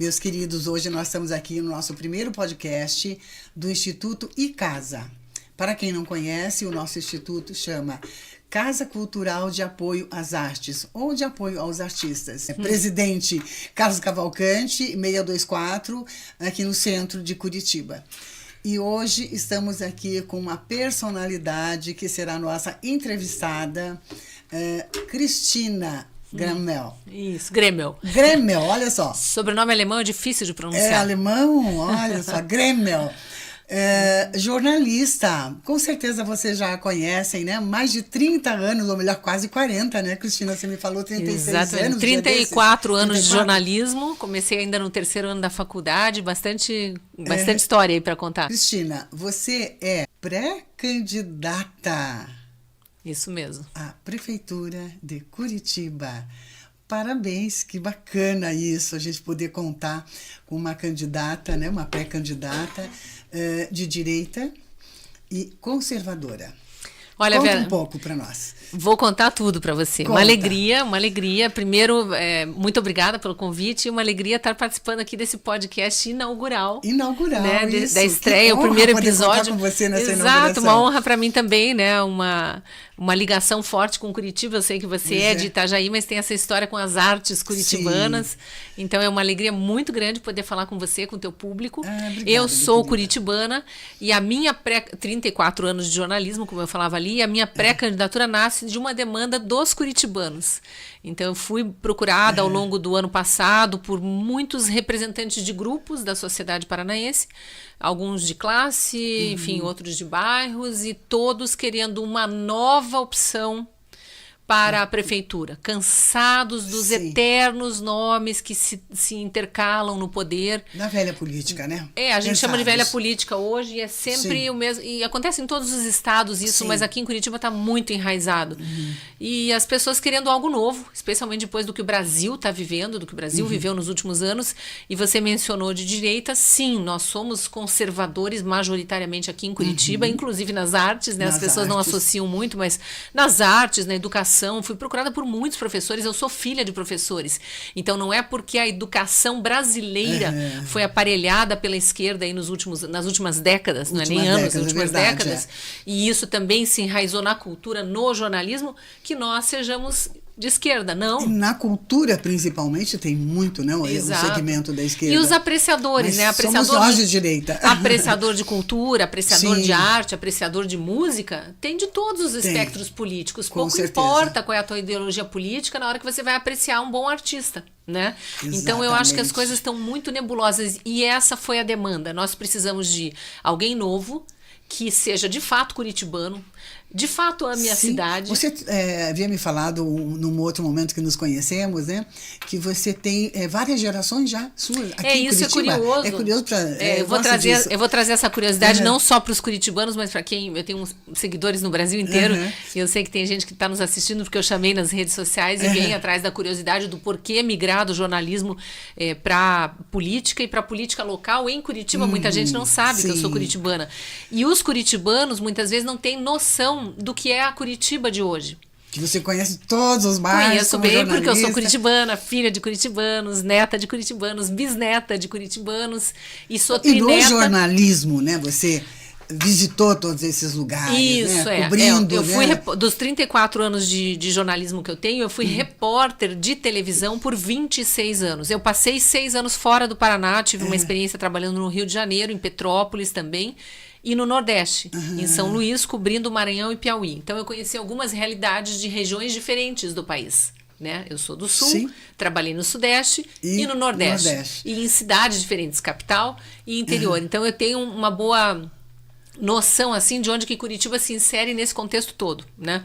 Meus queridos, hoje nós estamos aqui no nosso primeiro podcast do Instituto ICASA. Para quem não conhece, o nosso instituto chama Casa Cultural de Apoio às Artes, ou de Apoio aos Artistas. Presidente Carlos Cavalcante, 624, aqui no centro de Curitiba. E hoje estamos aqui com uma personalidade que será nossa entrevistada, Cristina Gremel. Isso, Gremel. Gremel, olha só. Sobrenome alemão é difícil de pronunciar. É alemão? Olha só, Gremel. Jornalista, com certeza vocês já a conhecem, né? Mais de 30 anos, ou melhor, quase 40, né, Cristina? Você me falou 36 Exatamente. anos. 34 anos 34. de jornalismo, comecei ainda no terceiro ano da faculdade, bastante história aí para contar. Cristina, você é pré-candidata. Isso mesmo. A Prefeitura de Curitiba. Parabéns, que bacana isso, a gente poder contar com uma candidata, né, uma pré-candidata de direita e conservadora. Olha, Conta Vera, um pouco para nós. Vou contar tudo para você. Conta. Uma alegria. Primeiro, muito obrigada pelo convite e uma alegria estar participando aqui desse podcast inaugural. Né? Isso. Da estreia, o primeiro episódio. Com você nessa Exato, inauguração. uma honra para mim também, né? Uma ligação forte com Curitiba. Eu sei que você é de Itajaí, mas tem essa história com as artes curitibanas. Sim. Então é uma alegria muito grande poder falar com você, com o teu público. Obrigada, eu sou curitibana e a minha 34 anos de jornalismo, como eu falava ali, e a minha pré-candidatura nasce de uma demanda dos curitibanos. Então eu fui procurada ao longo do ano passado por muitos representantes de grupos da sociedade paranaense, alguns de classe, enfim, outros de bairros, e todos querendo uma nova opção para a prefeitura, cansados dos eternos nomes que se intercalam no poder. Da velha política, né? A gente chama de velha política hoje e é sempre o mesmo. E acontece em todos os estados isso, mas aqui em Curitiba está muito enraizado. E as pessoas querendo algo novo, especialmente depois do que o Brasil está vivendo, do que o Brasil viveu nos últimos anos. E você mencionou de direita, sim, nós somos conservadores majoritariamente aqui em Curitiba, inclusive nas artes, né? As pessoas não associam muito, mas nas artes, na educação. Fui procurada por muitos professores, eu sou filha de professores. Então não é porque a educação brasileira foi aparelhada pela esquerda aí nas últimas décadas, não é nem anos, nas últimas décadas, e isso também se enraizou na cultura, no jornalismo, que nós sejamos de esquerda, não. E na cultura, principalmente, tem muito, né? O segmento da esquerda. E os apreciadores, né? Somos nós de direita. Apreciador de cultura, apreciador de arte, apreciador de música, tem de todos os espectros políticos. Pouco importa qual é a tua ideologia política na hora que você vai apreciar um bom artista, né? Então eu acho que as coisas estão muito nebulosas e essa foi a demanda. Nós precisamos de alguém novo que seja de fato curitibano, de fato ame a cidade. Você havia me falado num outro momento que nos conhecemos, né? Que você tem várias gerações já suas aqui em isso Curitiba. É curioso. É curioso para eu vou trazer essa curiosidade não só para os curitibanos, mas para quem eu tenho uns seguidores no Brasil inteiro. E eu sei que tem gente que está nos assistindo porque eu chamei nas redes sociais e vem atrás da curiosidade do porquê migrar do jornalismo para política e para política local em Curitiba. Muita gente não sabe que eu sou curitibana. E os curitibanos muitas vezes não têm noção do que é a Curitiba de hoje. Que você conhece todos os bairros. Conheço bem porque eu sou curitibana, filha de curitibanos, neta de curitibanos, bisneta de curitibanos e sou trineta. E no jornalismo, né? Você visitou todos esses lugares, isso, né? Cobrindo, eu fui dos 34 anos de jornalismo que eu tenho, eu fui repórter de televisão por 26 anos. Eu passei 6 anos fora do Paraná, tive uma experiência trabalhando no Rio de Janeiro, em Petrópolis também, e no Nordeste, em São Luís, cobrindo Maranhão e Piauí. Então eu conheci algumas realidades de regiões diferentes do país. Né? Eu sou do Sul, trabalhei no Sudeste e no Nordeste. E em cidades diferentes, capital e interior. Então eu tenho uma boa noção assim, de onde que Curitiba se insere nesse contexto todo, né?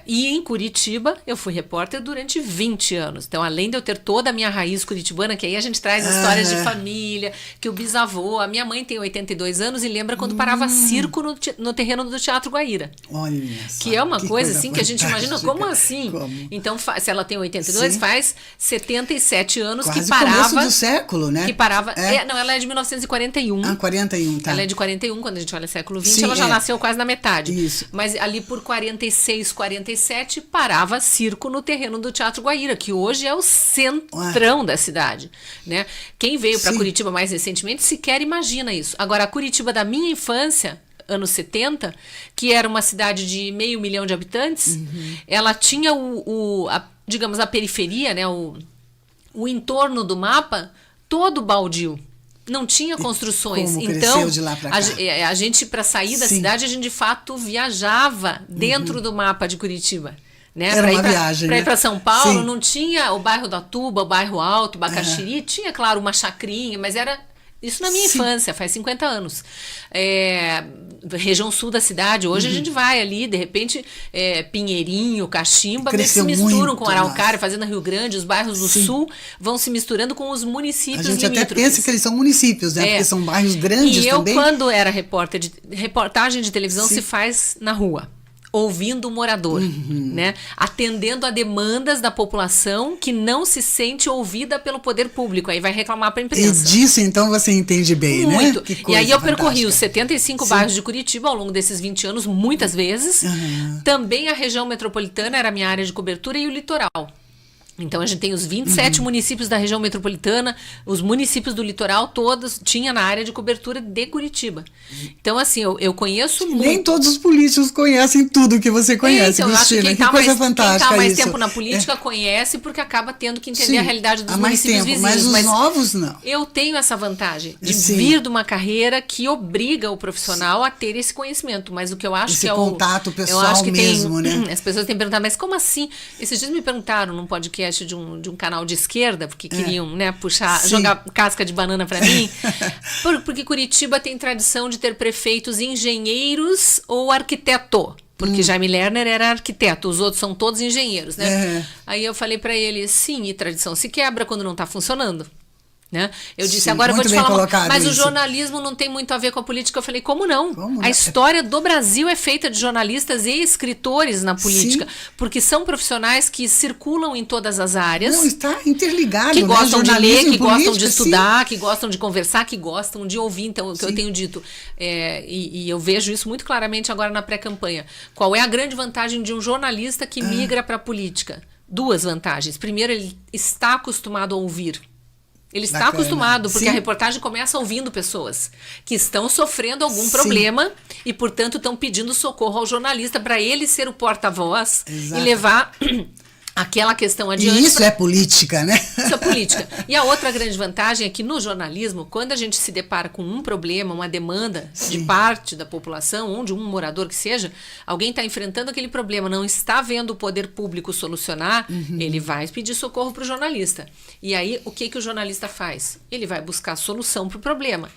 E em Curitiba eu fui repórter durante 20 anos. Então, além de eu ter toda a minha raiz curitibana, que aí a gente traz histórias de família, que o bisavô, a minha mãe tem 82 anos e lembra quando parava circo no terreno do Teatro Guaíra. Olha só, que é uma coisa assim fantástica. Que a gente imagina, como assim? Então, se ela tem 82, faz 77 anos quase que parava. Começo do século, né? Que parava. Não, ela é de 1941. Ah, 41, tá. Ela é de 41, quando a gente olha século XX, ela já nasceu quase na metade. Isso. Mas ali por 46, 16h47 parava circo no terreno do Teatro Guaíra, que hoje é o centrão da cidade, né? Quem veio para Curitiba mais recentemente sequer imagina isso. Agora, a Curitiba da minha infância, anos 70, que era uma cidade de 500 mil de habitantes, ela tinha digamos, a periferia, né? O entorno do mapa todo baldio. Não tinha construções. Como então, cresceu de lá pra cá? a gente, para sair da cidade, a gente de fato viajava dentro do mapa de Curitiba. Né? Era uma viagem, para ir para São Paulo, Sim. não tinha o bairro da Tuba, o bairro Alto, Bacaxiri, tinha, claro, uma chacrinha, mas era isso na minha infância, faz 50 anos. Região sul da cidade, hoje a gente vai ali, de repente, Pinheirinho, Caximba, se misturam com Araucária, Fazenda Rio Grande, os bairros do sul vão se misturando com os municípios limítrofes. A gente até pensa que eles são municípios, né? Porque são bairros grandes também. E eu, quando era reportagem de televisão, se faz na rua. Ouvindo o morador, né? Atendendo a demandas da população que não se sente ouvida pelo poder público. Aí vai reclamar para a imprensa. E disso, então, você entende bem, muito. né? E aí eu percorri os 75 bairros de Curitiba ao longo desses 20 anos, muitas vezes. Também a região metropolitana era a minha área de cobertura e o litoral. Então, a gente tem os 27 municípios da região metropolitana, os municípios do litoral, todos tinha na área de cobertura de Curitiba. Então, assim, eu conheço muito. Nem todos os políticos conhecem tudo que você conhece, então, Cristina. Eu acho que coisa fantástica quem está mais isso. tempo na política conhece, porque acaba tendo que entender a realidade dos há mais municípios tempo, vizinhos. mas os novos, não. Eu tenho essa vantagem de vir de uma carreira que obriga o profissional a ter esse conhecimento. Mas o que eu acho esse que é contato pessoal eu acho que mesmo, né? As pessoas têm perguntado, mas como assim? Esses dias me perguntaram num podcast de um canal de esquerda, porque queriam, né, jogar casca de banana para mim, porque Curitiba tem tradição de ter prefeitos engenheiros ou arquiteto. Porque Jaime Lerner era arquiteto, os outros são todos engenheiros, né? Aí eu falei para ele, sim, e tradição se quebra quando não tá funcionando. Né? Eu disse, agora eu vou te falar, mas o jornalismo não tem muito a ver com a política. Eu falei, como não? A história do Brasil é feita de jornalistas e escritores na política, porque são profissionais que circulam em todas as áreas. Não, está interligado, que gostam de ler, que política, gostam de estudar, que gostam de conversar, que gostam de ouvir. Então, o que eu tenho dito, e eu vejo isso muito claramente agora na pré-campanha. Qual é a grande vantagem de um jornalista que migra para a política? Duas vantagens. Primeiro, ele está acostumado a ouvir. Ele está acostumado, porque a reportagem começa ouvindo pessoas que estão sofrendo algum problema e, portanto, estão pedindo socorro ao jornalista para ele ser o porta-voz e levar aquela questão adiante. E isso é política, né? Isso é política. E a outra grande vantagem é que no jornalismo, quando a gente se depara com um problema, uma demanda de parte da população, ou de um morador que seja, alguém está enfrentando aquele problema, não está vendo o poder público solucionar, ele vai pedir socorro para o jornalista. E aí, o que o jornalista faz? Ele vai buscar solução para o problema.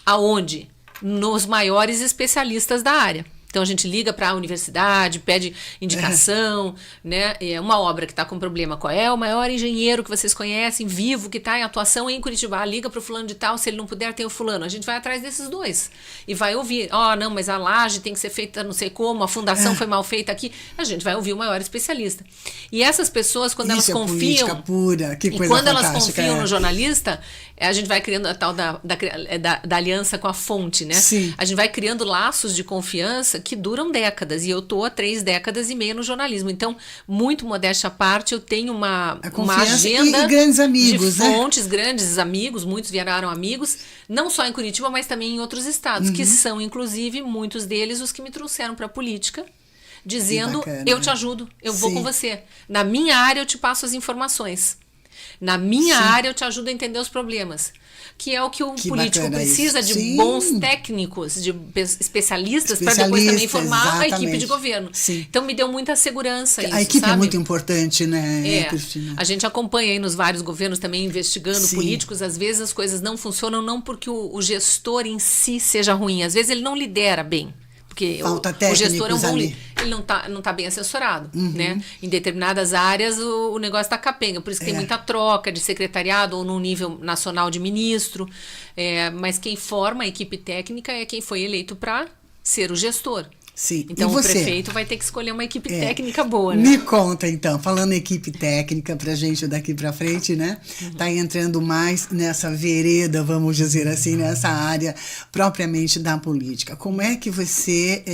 Aonde? Nos maiores especialistas da área. Então, a gente liga para a universidade, pede indicação, né? É uma obra que está com problema. Qual é o maior engenheiro que vocês conhecem, vivo, que está em atuação em Curitiba? Liga para o fulano de tal, se ele não puder, tem o fulano. A gente vai atrás desses dois e vai ouvir. Não, mas a laje tem que ser feita não sei como, a fundação foi mal feita aqui. A gente vai ouvir o maior especialista. E essas pessoas, quando elas confiam... política pura, que coisa quando elas fantástica, confiam no jornalista, a gente vai criando a tal da aliança com a fonte, né? Sim. A gente vai criando laços de confiança que duram décadas, e eu estou há 3 décadas e meia no jornalismo. Então, muito modéstia à parte, eu tenho uma agenda e grandes amigos, de fontes, grandes amigos, muitos viraram amigos, não só em Curitiba, mas também em outros estados, que são, inclusive, muitos deles os que me trouxeram para a política, dizendo, eu te ajudo, eu vou com você. Na minha área, eu te passo as informações. Na minha área, eu te ajudo a entender os problemas. Que é o que o político precisa, de bons técnicos, de especialistas para depois também formar a equipe de governo. Então, me deu muita segurança isso, a equipe sabe? É muito importante, né, Cristina? A gente acompanha aí nos vários governos também investigando políticos. Às vezes as coisas não funcionam, não porque o gestor em si seja ruim. Às vezes ele não lidera bem. Porque o gestor é um bom líder. Ele não tá bem assessorado, né? Em determinadas áreas o negócio tá capenga. Por isso que tem muita troca de secretariado ou no nível nacional de ministro. Mas quem forma a equipe técnica é quem foi eleito para ser o gestor. Sim. Então E o você? prefeito vai ter que escolher uma equipe técnica boa, né? Me conta então, falando em equipe técnica, pra gente daqui pra frente, né? Tá entrando mais nessa vereda, vamos dizer assim, nessa área propriamente da política. Como é que você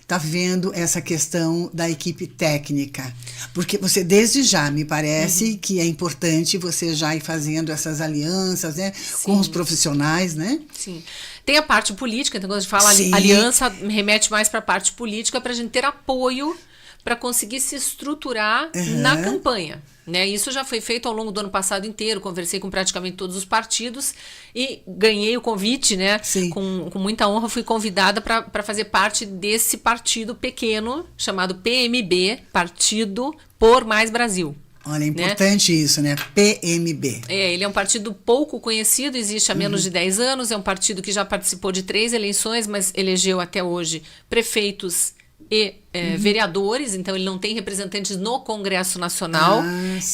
tá vendo essa questão da equipe técnica? Porque você, desde já, me parece que é importante você já ir fazendo essas alianças, né? Com os profissionais, né? Sim. Tem a parte política, então quando a gente fala Sim. aliança, remete mais para a parte política, para a gente ter apoio para conseguir se estruturar na campanha. Né? Isso já foi feito ao longo do ano passado inteiro, conversei com praticamente todos os partidos e ganhei o convite, né? Sim. Com muita honra, fui convidada para fazer parte desse partido pequeno, chamado PMB, Partido por Mais Brasil. Olha, é importante isso, né? PMB. Ele é um partido pouco conhecido, existe há menos de 10 anos, é um partido que já participou de 3 eleições, mas elegeu até hoje prefeitos e vereadores, então ele não tem representantes no Congresso Nacional,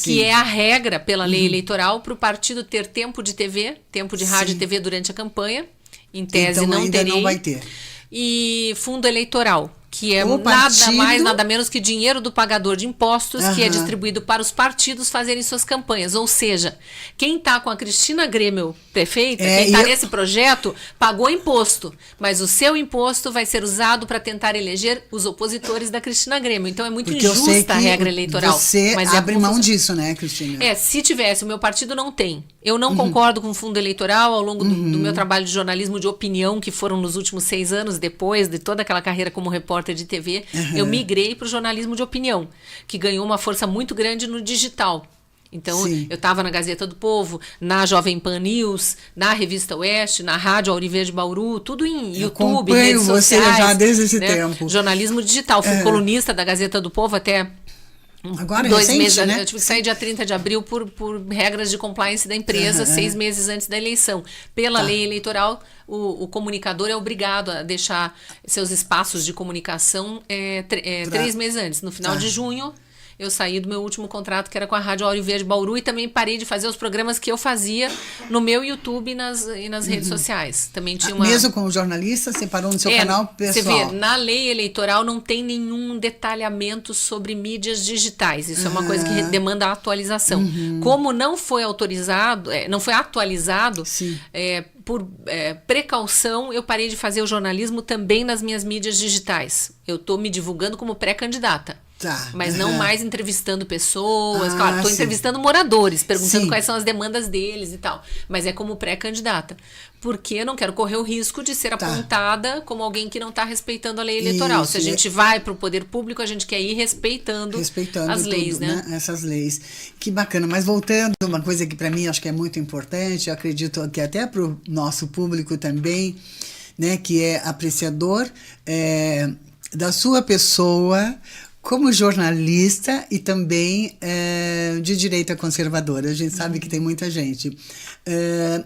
que é a regra pela lei eleitoral para o partido ter tempo de TV, tempo de rádio e TV durante a campanha. Em tese então, não ainda terei. não vai ter. E fundo eleitoral, que é O nada partido- mais, nada menos que dinheiro do pagador de impostos, que é distribuído para os partidos fazerem suas campanhas. Ou seja, quem está com a Cristina Grêmio prefeita, quem está nesse projeto, pagou imposto, mas o seu imposto vai ser usado para tentar eleger os opositores da Cristina Grêmio. Então é muito Porque eu sei injusta a que regra eleitoral. você mas abre como mão funciona. disso, né, Cristina? Se tivesse, o meu partido não tem. Eu não concordo com o fundo eleitoral ao longo do meu trabalho de jornalismo de opinião, que foram nos últimos 6 anos, depois de toda aquela carreira como repórter de TV, eu migrei para o jornalismo de opinião, que ganhou uma força muito grande no digital. Então, Sim. eu estava na Gazeta do Povo, na Jovem Pan News, na Revista Oeste, na Rádio Auriverde Bauru, tudo em YouTube, acompanho redes você sociais. já desde esse tempo. Jornalismo digital. Fui colunista da Gazeta do Povo até Agora é 2 recente, meses, né? eu tive que sair dia 30 de abril por regras de compliance da empresa, 6 meses antes da eleição. Pela lei eleitoral, o comunicador é obrigado a deixar seus espaços de comunicação 3 meses antes. No final de junho, eu saí do meu último contrato, que era com a Rádio Auriverde Bauru, e também parei de fazer os programas que eu fazia no meu YouTube e nas redes sociais. Também tinha uma... Mesmo como jornalista, você parou no seu canal pessoal. Você vê, na lei eleitoral não tem nenhum detalhamento sobre mídias digitais. Isso é uma coisa que demanda atualização. Como não foi autorizado, não foi atualizado, por precaução, eu parei de fazer o jornalismo também nas minhas mídias digitais. Eu estou me divulgando como pré-candidata. Mas não mais entrevistando pessoas. Claro, estou entrevistando moradores, perguntando quais são as demandas deles e tal. Mas é como pré-candidata. Porque eu não quero correr o risco de ser apontada como alguém que não está respeitando a lei eleitoral. Se a gente vai para o poder público, a gente quer ir respeitando as leis, tudo, né? Essas leis. Que bacana. Mas voltando, uma coisa que para mim acho que é muito importante, eu acredito que até para o nosso público também, né, que é apreciador da sua pessoa como jornalista e também de direita conservadora. A gente sabe que tem muita gente.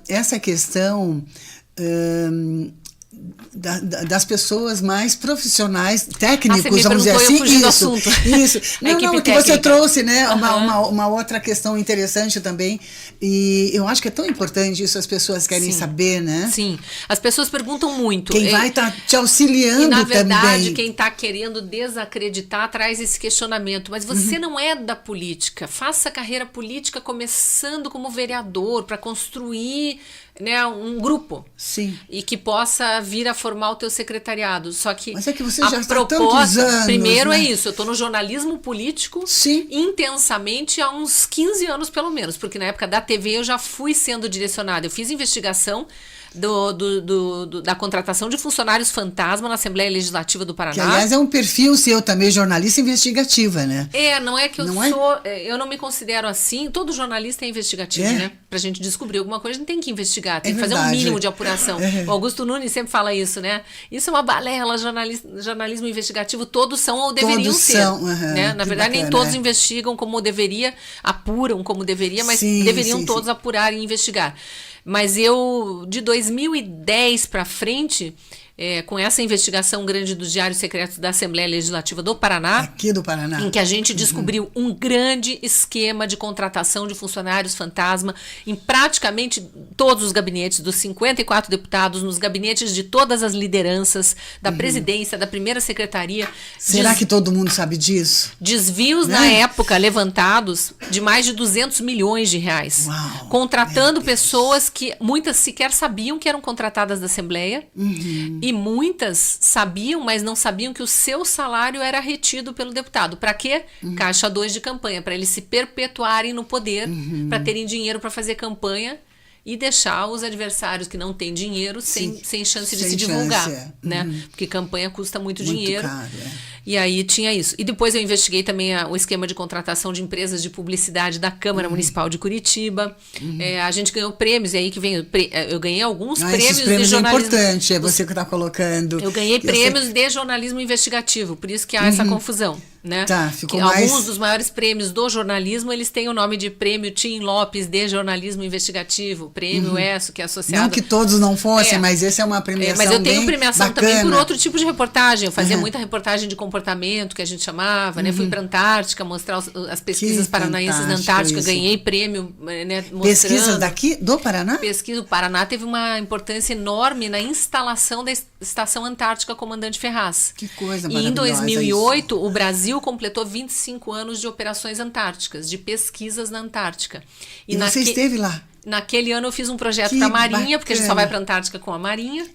Essa questão das pessoas mais profissionais, técnicos, vamos dizer assim, isso. Não, que você trouxe, né, uma outra questão interessante também, e eu acho que é tão importante isso, as pessoas querem saber, né? Sim, as pessoas perguntam muito. Quem vai estar te auxiliando também. E na verdade, quem está querendo desacreditar traz esse questionamento, mas você não é da política, faça carreira política começando como vereador, para construir, né, um grupo. Sim. E que possa vir a formar o teu secretariado. Só que mas é que você já está há tantos anos, primeiro, né? é isso, eu estou no jornalismo político intensamente há uns 15 anos pelo menos, porque na época da TV eu já fui sendo direcionada, eu fiz investigação da contratação de funcionários fantasma na Assembleia Legislativa do Paraná. Que, aliás, é um perfil seu também, jornalista investigativa, né? Não é que eu eu não me considero assim, todo jornalista é investigativo, né? Pra gente descobrir alguma coisa, a gente tem que investigar, tem que fazer um mínimo de apuração. O Augusto Nunes sempre fala isso, né? Isso é uma balela, jornalismo investigativo, todos são ou deveriam ser. Né? Na verdade, nem todos investigam como deveria, apuram como deveria, mas deveriam todos apurar e investigar. Mas eu, de 2010 para frente, com essa investigação grande dos diários secretos da Assembleia Legislativa do Paraná. Aqui do Paraná. Em que a gente descobriu um grande esquema de contratação de funcionários fantasma em praticamente todos os gabinetes dos 54 deputados, nos gabinetes de todas as lideranças, da presidência, da primeira secretaria. Será que todo mundo sabe disso? Desvios, né? Na época, levantados de mais de 200 milhões de reais. Uau, contratando pessoas que muitas sequer sabiam que eram contratadas da Assembleia. E muitas sabiam, mas não sabiam que o seu salário era retido pelo deputado. Para quê? Caixa 2 de campanha, para eles se perpetuarem no poder, para terem dinheiro para fazer campanha e deixar os adversários que não têm dinheiro sem chance de se divulgar. Né? Porque campanha custa muito dinheiro. Caro, E aí tinha isso. E depois eu investiguei também o esquema de contratação de empresas de publicidade da Câmara Municipal de Curitiba. A gente ganhou prêmios, e aí que vem. Eu ganhei alguns prêmios esses prêmios de jornalismo. É importante, é você que está colocando. Eu ganhei prêmios de jornalismo investigativo, por isso que há essa confusão. Né? Tá, ficou que mais... Alguns dos maiores prêmios do jornalismo, eles têm o nome de Prêmio Tim Lopes de Jornalismo Investigativo, Prêmio ESSO, que é associado... Não que todos não fossem, mas esse é uma premiação mas eu tenho bem premiação bacana. também por outro tipo de reportagem. Eu fazia muita reportagem de comportamento, que a gente chamava, né? Fui para a Antártica mostrar as pesquisas paranaenses na Antártica, isso. Ganhei prêmio, né, mostrando... Pesquisas daqui do Paraná? Pesquisa do Paraná teve uma importância enorme na instalação da Estação Antártica Comandante Ferraz. Que coisa E maravilhosa. em 2008, o Brasil completou 25 anos de operações antárticas, de pesquisas na Antártica. E você esteve lá? Naquele ano eu fiz um projeto para a Marinha, bacana. porque a gente só vai para a Antártica com a Marinha.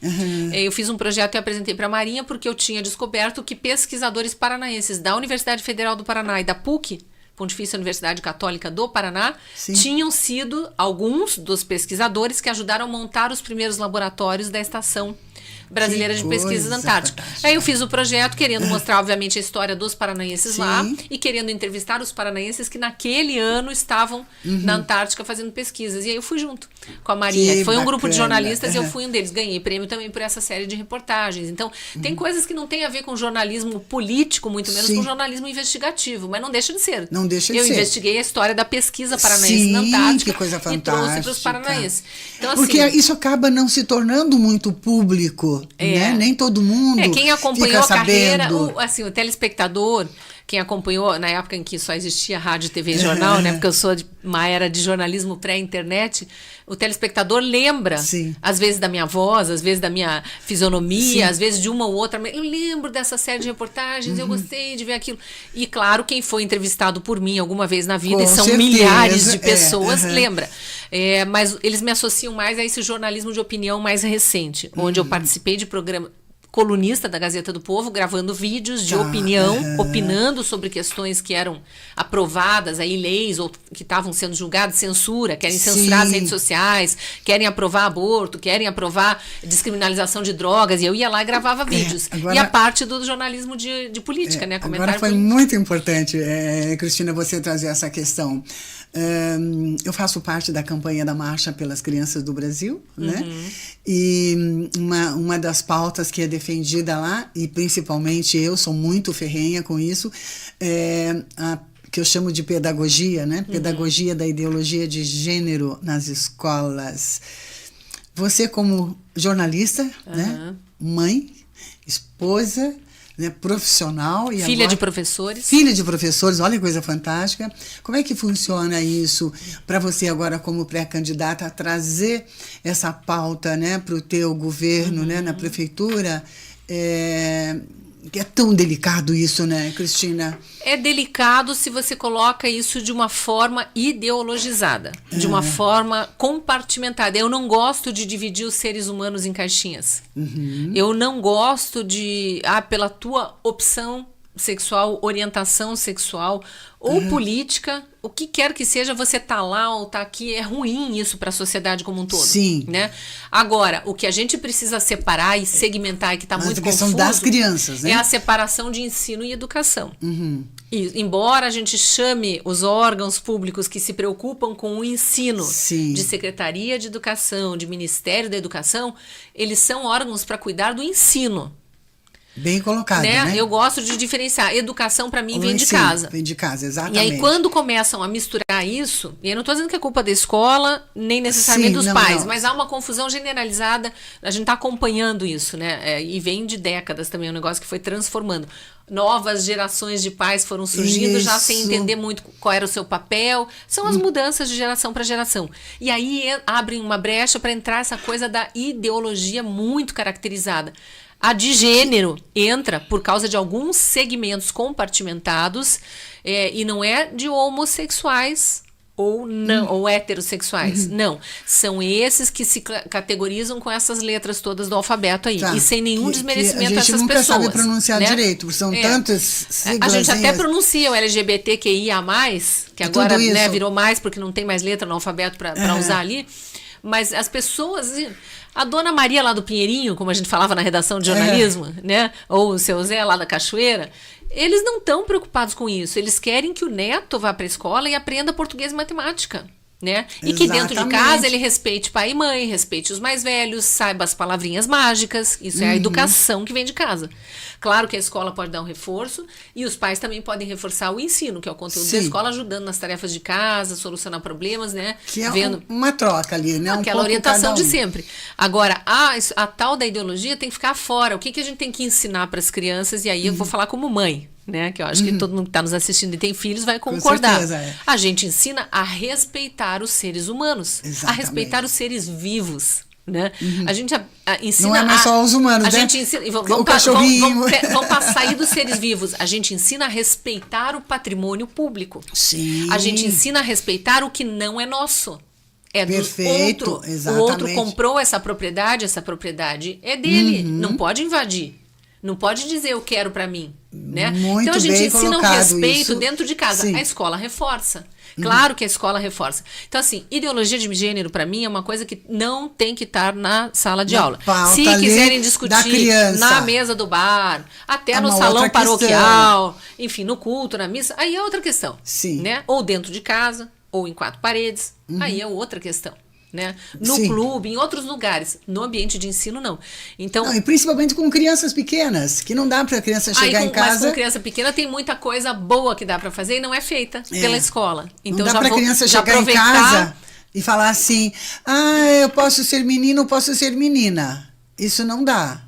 Eu fiz um projeto e apresentei para a Marinha porque eu tinha descoberto que pesquisadores paranaenses da Universidade Federal do Paraná e da PUC, Pontifícia Universidade Católica do Paraná, tinham sido alguns dos pesquisadores que ajudaram a montar os primeiros laboratórios da Estação Brasileira de Pesquisas Antárticas. Aí eu fiz o projeto querendo mostrar, obviamente, a história dos paranaenses lá e querendo entrevistar os paranaenses que naquele ano estavam na Antártica fazendo pesquisas. E aí eu fui junto com a Marinha. Foi um grupo de jornalistas e eu fui um deles. Ganhei prêmio também por essa série de reportagens. Então, tem coisas que não tem a ver com jornalismo político, muito menos com jornalismo investigativo, mas não deixa de ser. Não deixa de ser. Eu investiguei a história da pesquisa paranaense na Antártica que coisa e fantástica. trouxe para os paranaenses. Então, assim, porque isso acaba não se tornando muito público, né? Nem todo mundo quem acompanhou fica a carreira, sabendo. o telespectador, quem acompanhou na época em que só existia rádio, TV e jornal, né? Porque eu sou de uma era de jornalismo pré-internet, o telespectador lembra, às vezes da minha voz, às vezes da minha fisionomia, às vezes de uma ou outra. Eu lembro dessa série de reportagens, eu gostei de ver aquilo. E claro, quem foi entrevistado por mim alguma vez na vida, Com e são certeza, milhares de pessoas, lembra. Mas eles me associam mais a esse jornalismo de opinião mais recente, onde eu participei de programa colunista da Gazeta do Povo, gravando vídeos de opinião, opinando sobre questões que eram aprovadas, aí leis ou que estavam sendo julgadas, censura, querem censurar as redes sociais, querem aprovar aborto, querem aprovar descriminalização de drogas, e eu ia lá e gravava vídeos. Agora, e a parte do jornalismo de política, né? Agora foi muito importante, Cristina, você trazer essa questão. Eu faço parte da campanha da Marcha pelas Crianças do Brasil, né? E uma das pautas que é defendida lá, e principalmente eu sou muito ferrenha com isso, que eu chamo de pedagogia, né? Pedagogia da ideologia de gênero nas escolas. Você como jornalista, né? Mãe, esposa, né, profissional. E filha agora, de professores. Filha de professores, olha que coisa fantástica. Como é que funciona isso para você agora como pré-candidata a trazer essa pauta, né, para o teu governo, né, na prefeitura? Que é tão delicado isso, né, Cristina? É delicado se você coloca isso de uma forma ideologizada, de uma forma compartimentada. Eu não gosto de dividir os seres humanos em caixinhas. Eu não gosto de, pela tua opção sexual, orientação sexual ou política, o que quer que seja, você tá lá ou tá aqui, é ruim isso para a sociedade como um todo. Sim. Né? Agora, o que a gente precisa separar e segmentar e que está muito confuso das crianças, né? É a separação de ensino e educação. E, embora a gente chame os órgãos públicos que se preocupam com o ensino de Secretaria de Educação, de Ministério da Educação, eles são órgãos para cuidar do ensino. Bem colocado, né? Eu gosto de diferenciar. Educação, para mim, vem de Sim, casa. Vem de casa, exatamente. E aí, quando começam a misturar isso, e eu não estou dizendo que é culpa da escola, nem necessariamente dos pais, mas há uma confusão generalizada, a gente está acompanhando isso, né? E vem de décadas também, um negócio que foi transformando. Novas gerações de pais foram surgindo já sem entender muito qual era o seu papel. São as mudanças de geração para geração. E aí abrem uma brecha para entrar essa coisa da ideologia muito caracterizada. A de gênero entra por causa de alguns segmentos compartimentados e não é de homossexuais ou não, ou heterossexuais. Não. São esses que se categorizam com essas letras todas do alfabeto aí. E sem nenhum desmerecimento a essas pessoas. A gente nunca sabe pronunciar direito. São tantas siglas. A gente até pronuncia o LGBTQIA+, que agora virou mais porque não tem mais letra no alfabeto para usar ali. Mas as pessoas... A dona Maria lá do Pinheirinho, como a gente falava na redação de jornalismo, né? Ou o seu Zé lá da Cachoeira, eles não estão preocupados com isso. Eles querem que o neto vá para a escola e aprenda português e matemática. Né? E que dentro de casa ele respeite pai e mãe, respeite os mais velhos, saiba as palavrinhas mágicas. Isso é a educação que vem de casa. Claro que a escola pode dar um reforço e os pais também podem reforçar o ensino, que é o conteúdo da escola, ajudando nas tarefas de casa, solucionar problemas, né? Que é uma troca ali, né? Aquela orientação de sempre. Agora, a tal da ideologia tem que ficar fora. O que a gente tem que ensinar para as crianças? E aí eu vou falar como mãe. Né? Que eu acho que todo mundo que está nos assistindo e tem filhos vai concordar. Com certeza, A gente ensina a respeitar os seres humanos, a respeitar os seres vivos. Né? A gente ensina. Não é mais só os humanos, a né? Gente ensina, vamos sair dos seres vivos. A gente ensina a respeitar o patrimônio público. Sim. A gente ensina a respeitar o que não é nosso. É do outro. Exatamente. O outro comprou essa propriedade é dele. Não pode invadir. Não pode dizer eu quero para mim, né? Então a gente ensina o respeito dentro de casa. A escola reforça. Claro que a escola reforça. Então assim, ideologia de gênero para mim é uma coisa que não tem que estar na sala de aula. Se quiserem discutir na mesa do bar, até no salão paroquial, enfim, no culto, na missa, aí é outra questão, né? Ou dentro de casa, ou em quatro paredes, aí é outra questão. Né? No clube, em outros lugares, no ambiente de ensino não. Então, e principalmente com crianças pequenas, que não dá para a criança chegar em casa. Mas com criança pequena tem muita coisa boa que dá para fazer e não é feita pela escola. Então não dá para a criança chegar em casa e falar assim: eu posso ser menino, posso ser menina. Isso não dá.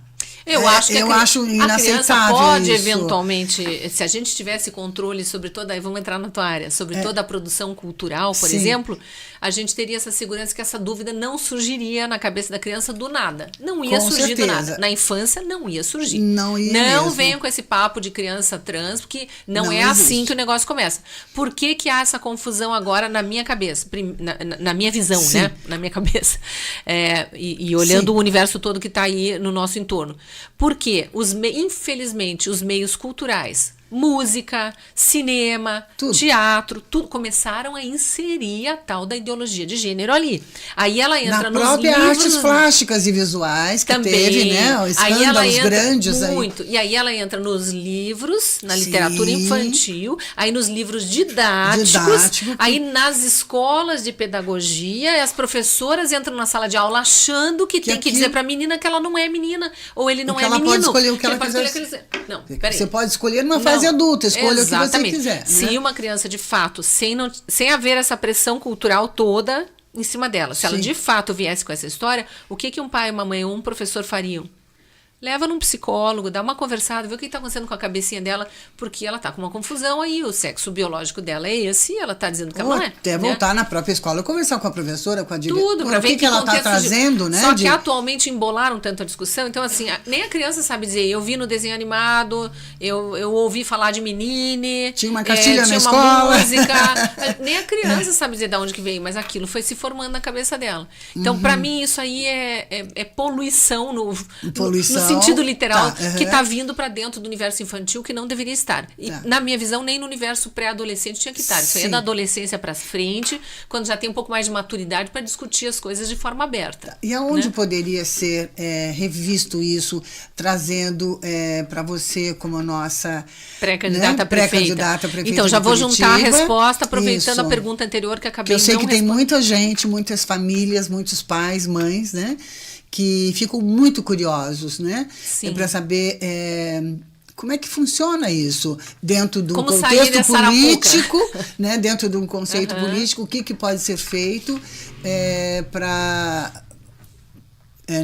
Eu acho que inaceitável. A criança pode eventualmente, se a gente tivesse controle sobre toda, vamos entrar na tua área, sobre toda a produção cultural, por exemplo, a gente teria essa segurança que essa dúvida não surgiria na cabeça da criança do nada. Não ia surgir do nada. Na infância não ia surgir. Não venham com esse papo de criança trans, porque não é assim que o negócio começa. Por que há essa confusão agora na minha cabeça? Na minha visão, né? Na minha cabeça. E olhando o universo todo que está aí no nosso entorno. Porque, infelizmente, os meios culturais, música, cinema, teatro, tudo começaram a inserir a tal da ideologia de gênero ali. Aí ela entra nos livros... artes plásticas e visuais, que também teve, né? Escândalos grandes aí. Muito. E aí ela entra nos livros, na literatura infantil, aí nos livros didáticos, aí nas escolas de pedagogia, as professoras entram na sala de aula achando que tem que dizer pra menina que ela não é menina, ou ele não é menino. Ela pode escolher o que ela quiser. Não, peraí. Você pode escolher numa fase adulta, escolha o que você quiser. Né? Se uma criança, de fato, sem haver essa pressão cultural toda em cima dela, se ela de fato viesse com essa história, o que um pai, uma mãe ou um professor fariam? Leva num psicólogo, dá uma conversada, vê o que está acontecendo com a cabecinha dela, porque ela está com uma confusão aí, o sexo biológico dela é esse, e ela está dizendo que ela não é. Até voltar na própria escola, conversar com a professora, com a diretora. Tudo, para ver o que ela está trazendo, né? Só que atualmente embolaram tanto a discussão, então assim, nem a criança sabe dizer, eu vi no desenho animado, eu ouvi falar de menine, tinha uma cartilha na escola, uma música, nem a criança sabe dizer de onde que veio, mas aquilo foi se formando na cabeça dela. Então, para mim, isso aí é poluição no sentido literal, que está vindo para dentro do universo infantil que não deveria estar. E, na minha visão, nem no universo pré-adolescente tinha que estar. Isso aí é da adolescência para frente, quando já tem um pouco mais de maturidade para discutir as coisas de forma aberta. E aonde poderia ser revisto isso, trazendo para você como nossa pré-candidata a prefeita. Então, já vou juntar a resposta, aproveitando a pergunta anterior que acabei de eu sei que tem muita gente, muitas famílias, muitos pais, mães, né? que ficam muito curiosos, né? Sim. Para saber como é que funciona isso dentro do Como sair contexto dessa político, né? Dentro de um conceito político, o que pode ser feito para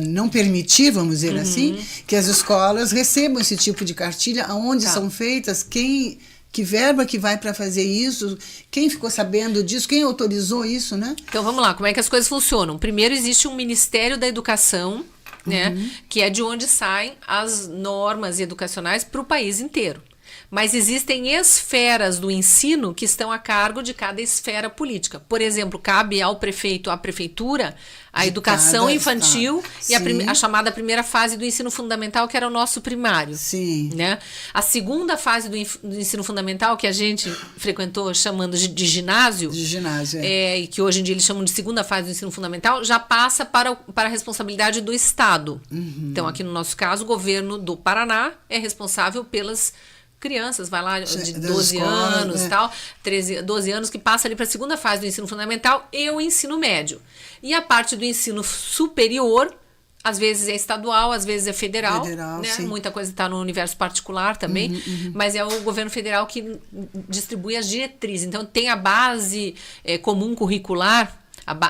não permitir, vamos dizer assim, que as escolas recebam esse tipo de cartilha, aonde são feitas, que verba que vai para fazer isso, quem ficou sabendo disso, quem autorizou isso, né? Então vamos lá, como é que as coisas funcionam? Primeiro existe um Ministério da Educação, né, que é de onde saem as normas educacionais para o país inteiro. Mas existem esferas do ensino que estão a cargo de cada esfera política. Por exemplo, cabe ao prefeito, à prefeitura, a educação infantil e a chamada primeira fase do ensino fundamental, que era o nosso primário. Sim. Né? A segunda fase do ensino fundamental, que a gente frequentou chamando de ginásio, e que hoje em dia eles chamam de segunda fase do ensino fundamental, já passa para a responsabilidade do Estado. Então, aqui no nosso caso, o governo do Paraná é responsável pelas crianças, vai lá de 12 anos e tal, 12 anos, que passa ali para a segunda fase do ensino fundamental e o ensino médio. E a parte do ensino superior, às vezes é estadual, às vezes é federal, né? Muita coisa está no universo particular também, mas é o governo federal que distribui as diretrizes. Então tem a base comum curricular,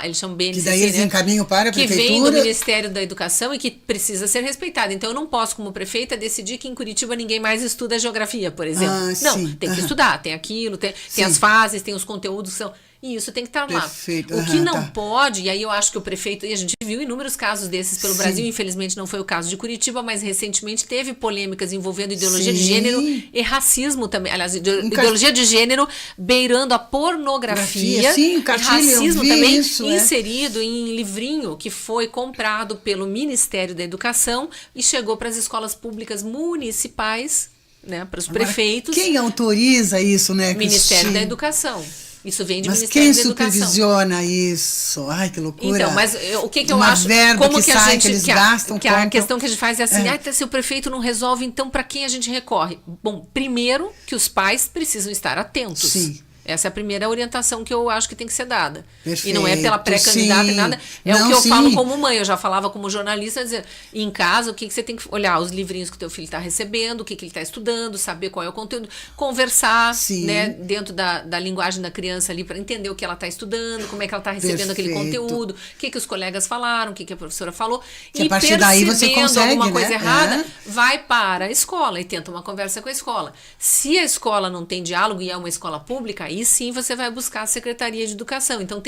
eles chamam BNCC, que daí eles encaminham para a prefeitura, que vem do Ministério da Educação e que precisa ser respeitada. Então eu não posso, como prefeita, decidir que em Curitiba ninguém mais estuda geografia, por exemplo. Não, tem que estudar, tem aquilo, tem as fases, tem os conteúdos que são... E isso tem que estar lá. O que não pode, e aí eu acho que o prefeito, e a gente viu inúmeros casos desses pelo Brasil, infelizmente não foi o caso de Curitiba, mas recentemente teve polêmicas envolvendo ideologia de gênero e racismo também, aliás, ideologia de gênero beirando a pornografia, e racismo também inserido em livrinho que foi comprado pelo Ministério da Educação e chegou para as escolas públicas municipais, né, para os prefeitos. Quem autoriza isso, né, Ministério da Educação. Isso vem de Ministério da Educação. Mas quem supervisiona isso? Ai, que loucura. Então, mas o que eu acho... Como que a gente... Que eles gastam, a questão que a gente faz é assim, se o prefeito não resolve, então para quem a gente recorre? Bom, primeiro que os pais precisam estar atentos. Sim. Essa é a primeira orientação que eu acho que tem que ser dada. Perfeito, e não é pela pré-candidata e nada. O que eu falo como mãe. Eu já falava como jornalista, dizer, em casa, o que você tem que olhar? Os livrinhos que o teu filho está recebendo, o que ele está estudando, saber qual é o conteúdo. Conversar, né, dentro da linguagem da criança ali, para entender o que ela está estudando, como é que ela está recebendo aquele conteúdo, o que os colegas falaram, o que a professora falou. Que a partir daí você consegue, alguma coisa errada, vai para a escola e tenta uma conversa com a escola. Se a escola não tem diálogo e é uma escola pública, aí sim você vai buscar a Secretaria de Educação. Então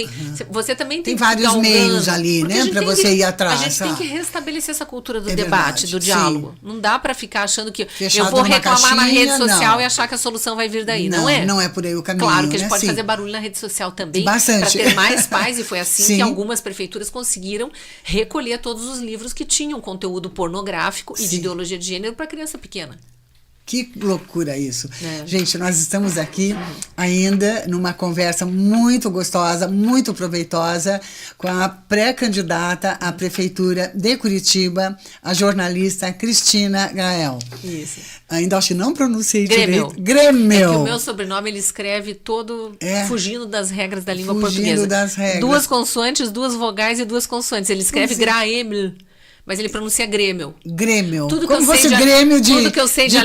você também tem vários meios ali, né, para você ir atrás. A gente tem que restabelecer essa cultura do debate, do diálogo. Não dá para ficar achando que fechado eu vou reclamar na rede social e achar que a solução vai vir daí. Não é. Não é por aí o caminho. Claro que a gente pode fazer barulho na rede social também, para ter mais pais, e foi assim que algumas prefeituras conseguiram recolher todos os livros que tinham conteúdo pornográfico e de ideologia de gênero para criança pequena. Que loucura isso. Gente, nós estamos aqui ainda numa conversa muito gostosa, muito proveitosa, com a pré-candidata à Prefeitura de Curitiba, a jornalista Cristina Grael. Isso. Ainda acho que não pronunciei direito. Grêmio. É que o meu sobrenome ele escreve todo fugindo das regras da língua portuguesa. Fugindo das regras. 2 consoantes, 2 vogais e 2 consoantes. Ele escreve Graemil. Mas ele pronuncia Grêmio. Como fosse Grêmio de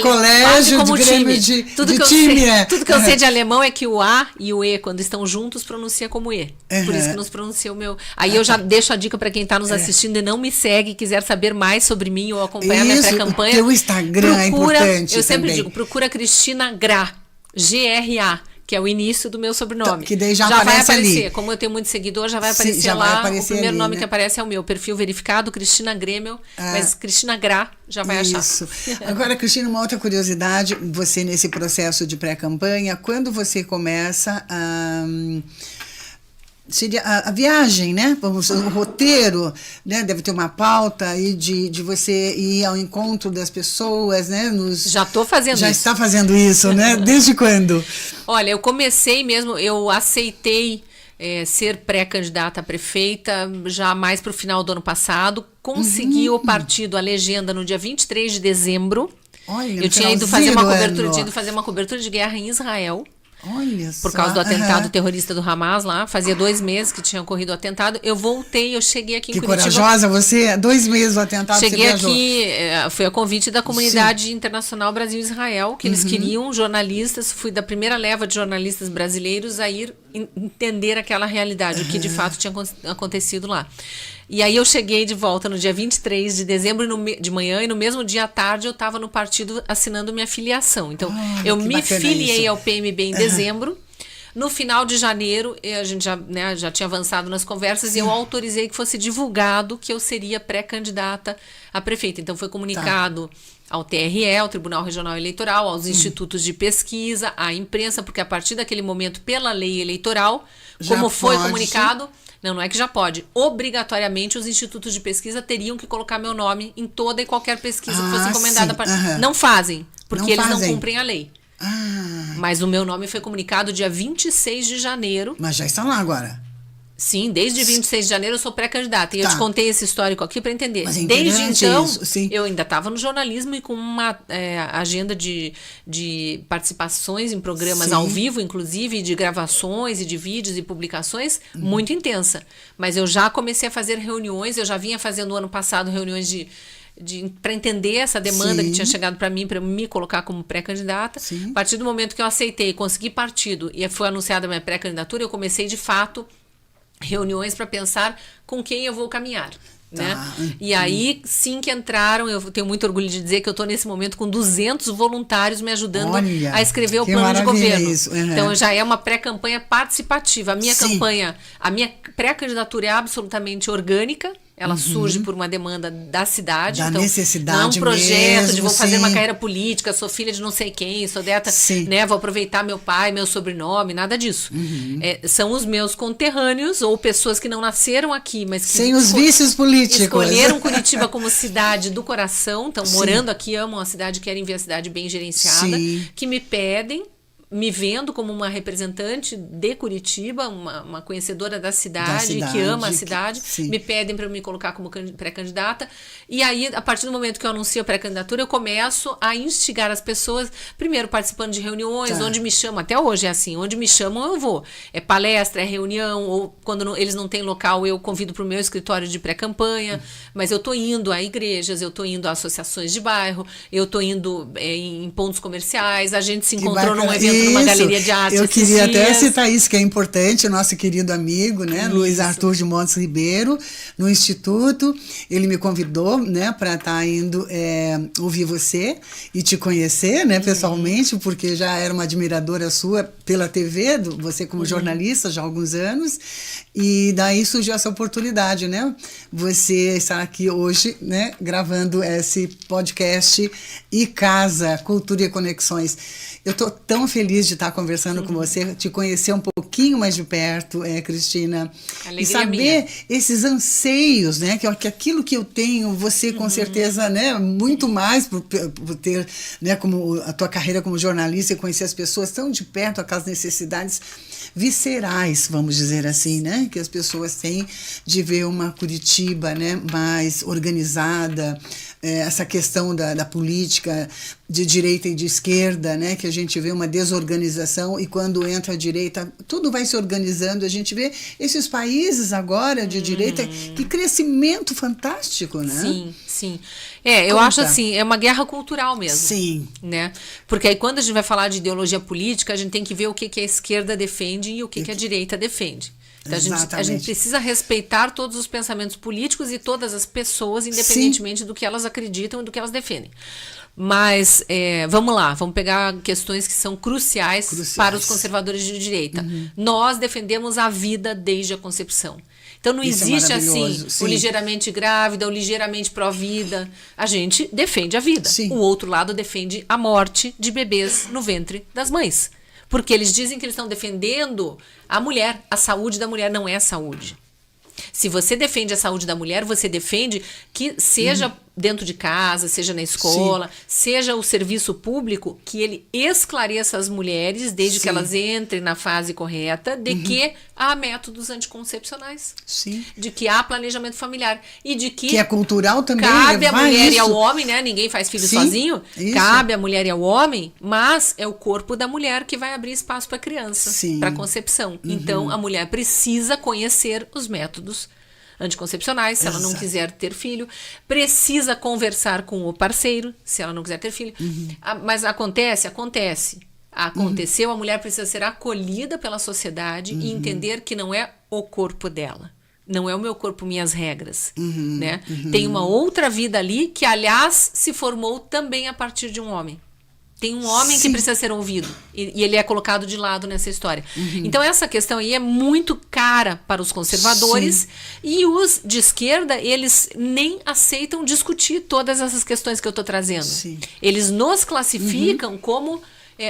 colégio, de Grêmio de time. Tudo que eu sei de alemão é que o A e o E, quando estão juntos, pronuncia como E. Por isso que nos pronuncia o meu. Aí eu já deixo a dica para quem está nos assistindo e não me segue e quiser saber mais sobre mim ou acompanhar minha pré-campanha. O Instagram é importante. Eu sempre digo, procura Cristina Gra, G-R-A. Que é o início do meu sobrenome. Que daí já aparece vai aparecer. Ali. Como eu tenho muito seguidor, já vai aparecer já lá. Vai aparecer o primeiro ali, nome que aparece é o meu. Perfil verificado, Cristina Grêmio. Mas Cristina Gra já vai achar. Isso. Agora, Cristina, uma outra curiosidade. Você, nesse processo de pré-campanha, quando você começa seria a viagem, né? O roteiro, né? Deve ter uma pauta aí de você ir ao encontro das pessoas, né? Já estou fazendo isso. Já está fazendo isso, né? Desde quando? Olha, eu comecei mesmo, eu aceitei ser pré-candidata a prefeita já mais para o final do ano passado. Consegui o partido, a legenda, no dia 23 de dezembro. Olha, eu tinha ido fazer uma cobertura de guerra em Israel. Olha só. Por causa do atentado terrorista do Hamas lá. Fazia 2 meses que tinha ocorrido o atentado. Eu voltei, eu cheguei aqui em Curitiba. Que corajosa você, 2 meses do atentado, cheguei você viajou. aqui, foi a convite da comunidade internacional Brasil-Israel, que eles queriam jornalistas. Fui da primeira leva de jornalistas brasileiros a ir entender aquela realidade, o que de fato tinha acontecido lá. E aí eu cheguei de volta no dia 23 de dezembro de manhã, e no mesmo dia à tarde eu estava no partido assinando minha filiação. Então, eu me filiei ao PMB em dezembro. No final de janeiro, a gente já tinha avançado nas conversas, e eu autorizei que fosse divulgado que eu seria pré-candidata a prefeita. Então, foi comunicado ao TRE, ao Tribunal Regional Eleitoral, aos institutos de pesquisa, à imprensa, porque a partir daquele momento, pela lei eleitoral, como foi comunicado... Não é que já pode. Obrigatoriamente, os institutos de pesquisa teriam que colocar meu nome em toda e qualquer pesquisa que fosse encomendada. Não fazem, porque eles não cumprem a lei. Mas o meu nome foi comunicado dia 26 de janeiro. Mas já está lá agora. Sim, desde 26 de janeiro eu sou pré-candidata. E eu te contei esse histórico aqui para entender. Mas é desde então, isso, eu ainda estava no jornalismo e com uma agenda de participações em programas ao vivo, inclusive, de gravações e de vídeos e publicações, muito intensa. Mas eu já comecei a fazer reuniões, eu já vinha fazendo no ano passado reuniões para entender essa demanda que tinha chegado para mim, para me colocar como pré-candidata. A partir do momento que eu aceitei, consegui partido e foi anunciada a minha pré-candidatura, eu comecei de fato reuniões para pensar com quem eu vou caminhar. Né? E aí, sim que entraram, eu tenho muito orgulho de dizer que eu estou nesse momento com 200 voluntários me ajudando a escrever o plano de governo. Então, já é uma pré-campanha participativa. A minha campanha, a minha pré-candidatura é absolutamente orgânica. Ela surge por uma demanda da cidade. Da então, necessidade não é um projeto mesmo, de vou fazer uma carreira política, sou filha de não sei quem, sou deta, né, vou aproveitar meu pai, meu sobrenome, nada disso. São os meus conterrâneos ou pessoas que não nasceram aqui, mas que sem os vícios políticos. Escolheram Curitiba como cidade do coração, estão morando aqui, amam a cidade, querem ver a cidade bem gerenciada, que me pedem, me vendo como uma representante de Curitiba, uma conhecedora da cidade que ama a cidade, me pedem para eu me colocar como pré-candidata. E aí, a partir do momento que eu anuncio a pré-candidatura, eu começo a instigar as pessoas, primeiro participando de reuniões, onde me chamam, até hoje é assim, onde me chamam eu vou. É palestra, é reunião, ou quando eles não têm local, eu convido para o meu escritório de pré-campanha, mas eu estou indo a igrejas, eu estou indo a associações de bairro, eu estou indo em pontos comerciais, a gente se encontrou num evento numa galeria de arte. Eu queria até citar isso, que é importante, o nosso querido amigo, né, Luiz Arthur de Montes Ribeiro, no Instituto, ele me convidou, né, para estar indo ouvir você e te conhecer, né, pessoalmente, porque já era uma admiradora sua pela TV, você como jornalista já há alguns anos, e daí surgiu essa oportunidade, né, você estar aqui hoje, né, gravando esse podcast E Casa, Cultura e Conexões. Eu estou tão feliz de estar conversando com você, te conhecer um pouquinho mais de perto, Cristina. Alegria e saber minha. Esses anseios, né? Que aquilo que eu tenho, você com certeza, né? Muito mais por ter, né? Como a tua carreira como jornalista e conhecer as pessoas tão de perto, aquelas necessidades viscerais, vamos dizer assim, né? Que as pessoas têm de ver uma Curitiba, né? Mais organizada, essa questão da política de direita e de esquerda, né, que a gente vê uma desorganização e quando entra a direita, tudo vai se organizando, a gente vê esses países agora de direita, que crescimento fantástico, né? Sim, sim. Eu acho assim, é uma guerra cultural mesmo. Sim. Né? Porque aí quando a gente vai falar de ideologia política, a gente tem que ver o que a esquerda defende e o que a direita defende. Então, a gente precisa respeitar todos os pensamentos políticos e todas as pessoas, independentemente do que elas acreditam e do que elas defendem. Mas, vamos lá, vamos pegar questões que são cruciais para os conservadores de direita. Nós defendemos a vida desde a concepção. Então, não existe assim, o ligeiramente grávida, o ligeiramente pró-vida. A gente defende a vida. O outro lado defende a morte de bebês no ventre das mães. Porque eles dizem que eles estão defendendo a mulher. A saúde da mulher não é saúde. Se você defende a saúde da mulher, você defende que seja dentro de casa, seja na escola, seja o serviço público, que ele esclareça as mulheres, desde que elas entrem na fase correta, de que há métodos anticoncepcionais. Sim. De que há planejamento familiar. E de que é cultural também. Cabe à mulher isso. e ao homem, né? Ninguém faz filho sozinho. Isso. Cabe à mulher e ao homem, mas é o corpo da mulher que vai abrir espaço para a criança, para concepção. Então, a mulher precisa conhecer os métodos anticoncepcionais, se ela não quiser ter filho, precisa conversar com o parceiro, se ela não quiser ter filho. Mas acontece. Aconteceu, a mulher precisa ser acolhida pela sociedade e entender que não é o corpo dela. Não é o meu corpo, minhas regras. Né? Tem uma outra vida ali que, aliás, se formou também a partir de um homem. Tem um homem que precisa ser ouvido. E ele é colocado de lado nessa história. Então, essa questão aí é muito cara para os conservadores. E os de esquerda, eles nem aceitam discutir todas essas questões que eu estou trazendo. Eles nos classificam como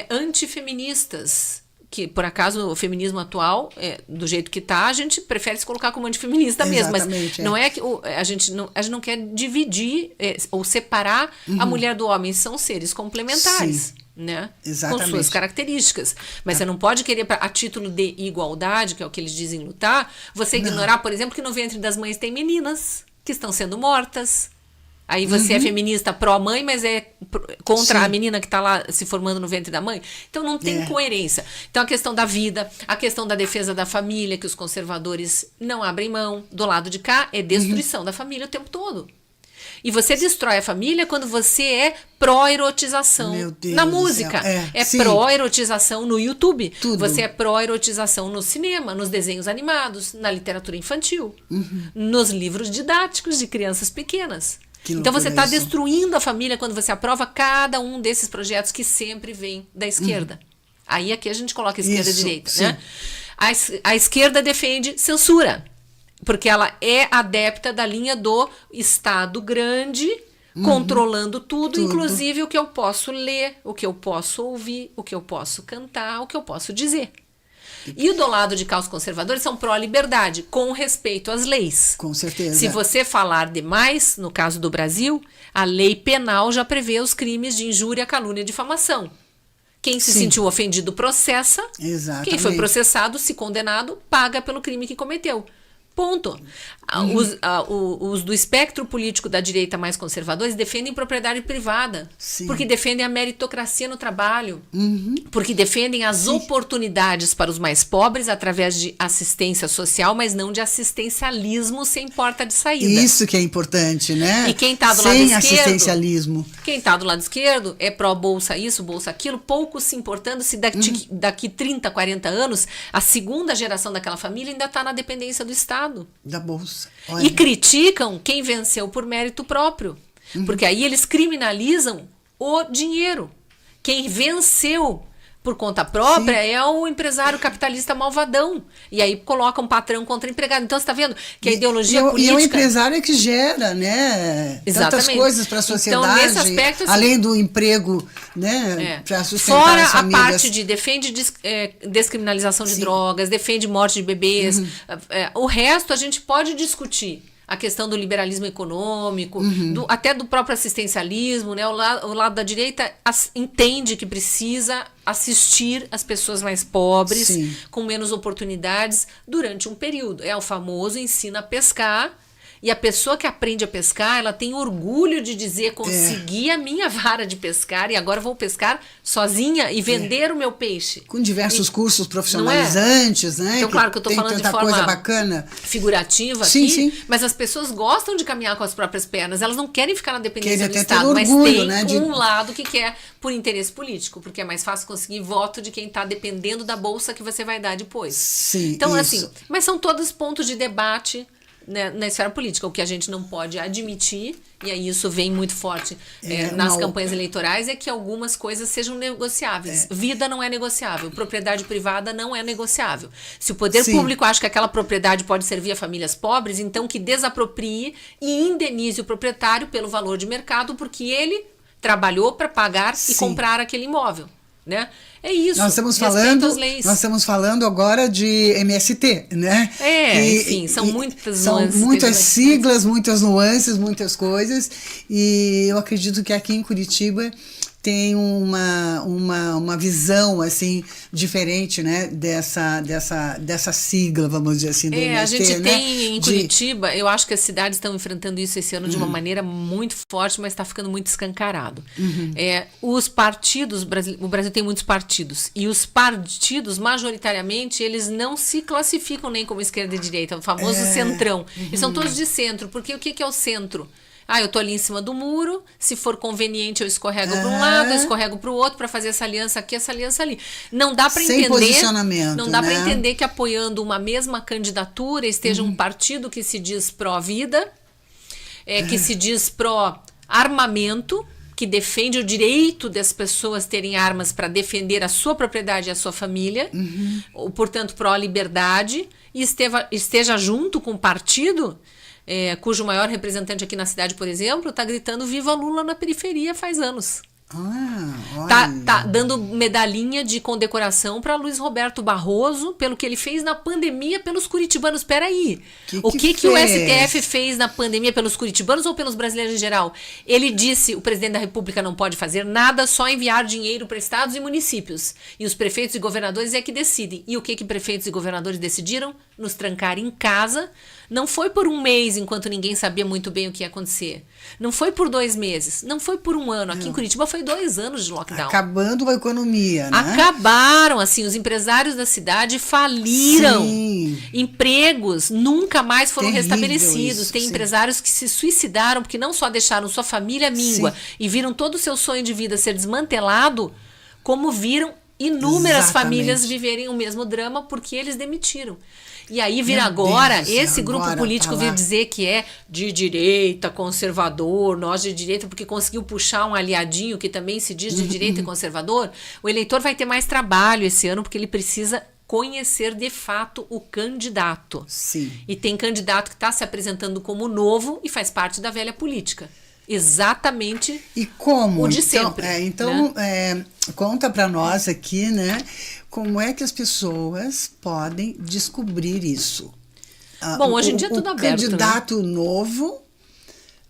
antifeministas. Que, por acaso, o feminismo atual, do jeito que está, a gente prefere se colocar como antifeminista mesmo. Mas não é que a gente não quer dividir ou separar a mulher do homem. São seres complementares, né? Com suas características. Mas você não pode querer, a título de igualdade, que é o que eles dizem lutar, você ignorar, por exemplo, que no ventre das mães tem meninas que estão sendo mortas. Aí você é feminista pró-mãe, mas é contra a menina que está lá se formando no ventre da mãe. Então não tem coerência. Então a questão da vida, a questão da defesa da família, que os conservadores não abrem mão. Do lado de cá é destruição da família o tempo todo. E você destrói a família quando você é pró-erotização na música. Pró-erotização no YouTube. Você é pró-erotização no cinema, nos desenhos animados, na literatura infantil, nos livros didáticos de crianças pequenas. Então você está destruindo a família quando você aprova cada um desses projetos que sempre vem da esquerda. Aí aqui a gente coloca esquerda e direita. Né? A esquerda defende censura, porque ela é adepta da linha do Estado grande, controlando tudo, inclusive o que eu posso ler, o que eu posso ouvir, o que eu posso cantar, o que eu posso dizer. E do lado de cá, os conservadores são pró-liberdade, com respeito às leis. Com certeza. Se você falar demais, no caso do Brasil, a lei penal já prevê os crimes de injúria, calúnia e difamação. Quem se sentiu ofendido processa. Exatamente. Quem foi processado, se condenado, paga pelo crime que cometeu. Ponto. Os do espectro político da direita mais conservadores defendem propriedade privada, porque defendem a meritocracia no trabalho, porque defendem as oportunidades para os mais pobres através de assistência social, mas não de assistencialismo sem porta de saída. Isso que é importante, né? E quem está do lado esquerdo, assistencialismo. Quem está do lado esquerdo é pró-bolsa isso, bolsa aquilo, pouco se importando se daqui 30, 40 anos, a segunda geração daquela família ainda está na dependência do Estado. Da bolsa. E criticam quem venceu por mérito próprio. Porque aí eles criminalizam o dinheiro. Quem venceu por conta própria é o empresário capitalista malvadão. E aí coloca um patrão contra empregado. Então você está vendo que a ideologia política... E é o empresário que gera, né? Tantas coisas para a sociedade. Então, nesse aspecto, assim, além do emprego, né? Para sustentar fora as famílias. a parte de defende descriminalização de drogas, defende morte de bebês. O resto a gente pode discutir. A questão do liberalismo econômico, até do próprio assistencialismo, né? O lado da direita entende que precisa assistir as pessoas mais pobres, com menos oportunidades, durante um período. É o famoso ensina a pescar. E a pessoa que aprende a pescar, ela tem orgulho de dizer, consegui a minha vara de pescar e agora vou pescar sozinha e vender o meu peixe. Com diversos cursos profissionalizantes, né? Então, claro que eu estou falando de forma bacana. Figurativa aqui, mas as pessoas gostam de caminhar com as próprias pernas, elas não querem ficar na dependência do Estado, orgulho, mas tem, né, um lado que quer por interesse político, porque é mais fácil conseguir voto de quem está dependendo da bolsa que você vai dar depois. Então, assim, mas são todos pontos de debate, né, na esfera política. O que a gente não pode admitir, e aí isso vem muito forte nas campanhas eleitorais, é que algumas coisas sejam negociáveis. Vida não é negociável, propriedade privada não é negociável. Se o poder público acha que aquela propriedade pode servir a famílias pobres, então que desaproprie e indenize o proprietário pelo valor de mercado, porque ele trabalhou para pagar e comprar aquele imóvel. né? É isso. Nós estamos respeito às leis. falando agora de MST, né? Enfim, são muitas nuances. São muitas siglas, muitas nuances, muitas coisas. E eu acredito que aqui em Curitiba tem uma visão assim diferente, né, dessa sigla, vamos dizer assim, do MST, a gente né? tem em Curitiba, eu acho que as cidades estão enfrentando isso esse ano de uma maneira muito forte, mas está ficando muito escancarado. Os partidos, o Brasil tem muitos partidos, e os partidos, majoritariamente, eles não se classificam nem como esquerda e direita, o famoso centrão. Eles são todos de centro, porque o que é o centro? Eu tô ali em cima do muro, se for conveniente eu escorrego para um lado, eu escorrego para o outro para fazer essa aliança aqui, essa aliança ali. Não dá para entender, posicionamento, não dá para entender que apoiando uma mesma candidatura esteja um partido que se diz pró-vida, que se diz pró-armamento, que defende o direito das pessoas terem armas para defender a sua propriedade e a sua família, ou, portanto, pró-liberdade, e esteja junto com o partido cujo maior representante aqui na cidade, por exemplo, está gritando Viva Lula na periferia faz anos. Tá dando medalhinha de condecoração para Luiz Roberto Barroso pelo que ele fez na pandemia pelos curitibanos. Peraí, o que o STF fez na pandemia pelos curitibanos ou pelos brasileiros em geral? Ele disse, o presidente da República não pode fazer nada, só enviar dinheiro para estados e municípios. E os prefeitos e governadores é que decidem. E o que prefeitos e governadores decidiram? Nos trancar em casa. Não foi por um mês, enquanto ninguém sabia muito bem o que ia acontecer. Não foi por 2 meses. Não foi por um ano. Aqui em Curitiba foi 2 anos de lockdown. Acabando a economia, né? Acabaram, assim, os empresários da cidade faliram. Sim. Empregos nunca mais foram restabelecidos. Isso, Tem empresários que se suicidaram porque não só deixaram sua família míngua e viram todo o seu sonho de vida ser desmantelado, como viram inúmeras famílias viverem o mesmo drama porque eles demitiram. E aí vira agora, esse grupo político vir dizer que é de direita, conservador, nós de direita, porque conseguiu puxar um aliadinho que também se diz de direita e conservador. O eleitor vai ter mais trabalho esse ano, porque ele precisa conhecer de fato o candidato. Sim. E tem candidato que está se apresentando como novo e faz parte da velha política. Exatamente. E como? O de sempre. Conta para nós aqui, né? Como é que as pessoas podem descobrir isso? Bom, hoje em dia é tudo aberto. O candidato novo,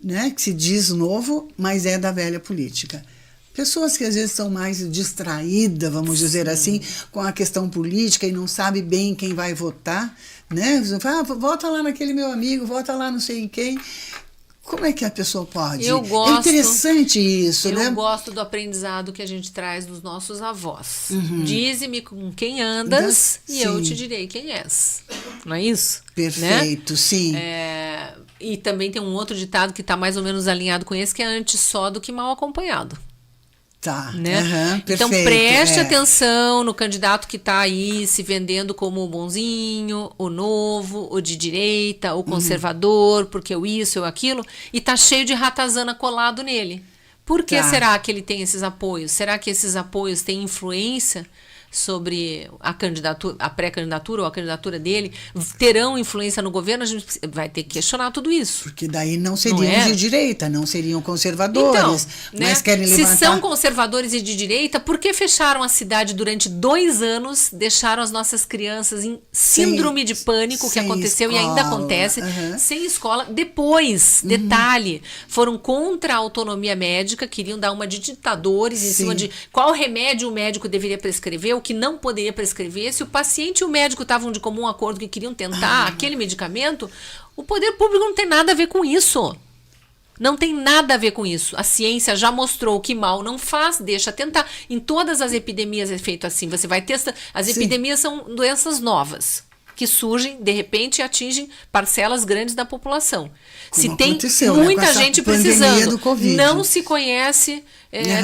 né? Que se diz novo, mas é da velha política. Pessoas que às vezes são mais distraídas, vamos dizer assim, com a questão política e não sabe bem quem vai votar, né? Vota lá naquele meu amigo, vota lá não sei em quem. Como é que a pessoa pode? Eu gosto, é interessante isso, né? Eu gosto do aprendizado que a gente traz dos nossos avós. Dize-me com quem andas e eu te direi quem és. Não é isso? Perfeito, né? Sim. E também tem um outro ditado que está mais ou menos alinhado com esse, que é antes só do que mal acompanhado. Tá, né? Então preste atenção no candidato que está aí se vendendo como o bonzinho, o novo, o de direita, o conservador, porque o isso, o aquilo, e tá cheio de ratazana colado nele. Por que será que ele tem esses apoios? Será que esses apoios têm influência sobre a candidatura, a pré-candidatura ou a candidatura dele, terão influência no governo? A gente vai ter que questionar tudo isso. Porque daí não seriam de direita, não seriam conservadores, mas querem levantar... Se são conservadores e de direita, por que fecharam a cidade durante 2 anos, deixaram as nossas crianças em síndrome de pânico, que aconteceu e ainda acontece, sem escola? Depois, detalhe, foram contra a autonomia médica, queriam dar uma de ditadores em cima de qual remédio o médico deveria prescrever, que não poderia prescrever. Se o paciente e o médico estavam de comum acordo que queriam tentar aquele medicamento, o poder público não tem nada a ver com isso. Não tem nada a ver com isso. A ciência já mostrou que mal não faz, deixa tentar. Em todas as epidemias é feito assim. Você vai testar. As epidemias são doenças novas que surgem, de repente, e atingem parcelas grandes da população. Se tem muita gente precisando, não se conhece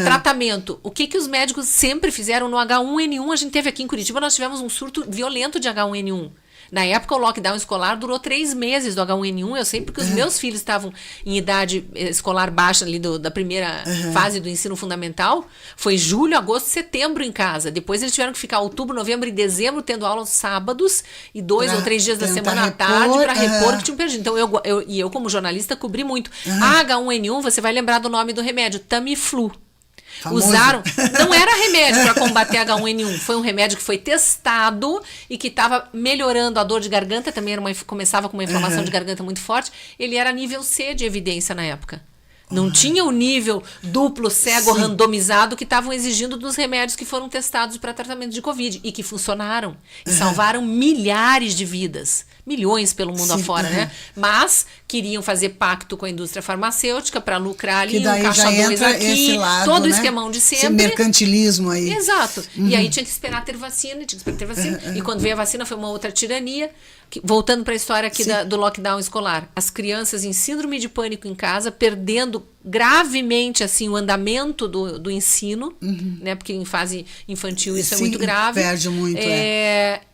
tratamento. O que os médicos sempre fizeram no H1N1? A gente teve aqui em Curitiba, nós tivemos um surto violento de H1N1. Na época, o lockdown escolar durou 3 meses do H1N1. Eu sei porque os meus filhos estavam em idade escolar baixa, ali da primeira fase do ensino fundamental. Foi julho, agosto, setembro em casa. Depois eles tiveram que ficar outubro, novembro e dezembro tendo aula aos sábados e 2 ou 3 dias da semana à tarde para repor o que tinham perdido. Então, eu como jornalista, cobri muito. A H1N1, você vai lembrar do nome do remédio, Tamiflu. Famoso. Usaram, não era remédio para combater H1N1, foi um remédio que foi testado e que estava melhorando a dor de garganta, também começava com uma inflamação de garganta muito forte, ele era nível C de evidência na época. Não tinha o nível duplo, cego, randomizado que estavam exigindo dos remédios que foram testados para tratamento de Covid e que funcionaram e salvaram milhares de vidas. Milhões pelo mundo afora, né? Mas queriam fazer pacto com a indústria farmacêutica para lucrar ali, que daí um caixa dois aqui, lado, todo o né? esquemão de sempre. Esse mercantilismo aí. Exato. E aí tinha que esperar ter vacina, E quando veio a vacina foi uma outra tirania. Voltando para a história aqui do lockdown escolar. As crianças em síndrome de pânico em casa, perdendo gravemente assim o andamento do ensino, né? Porque em fase infantil isso é muito grave. Perde muito,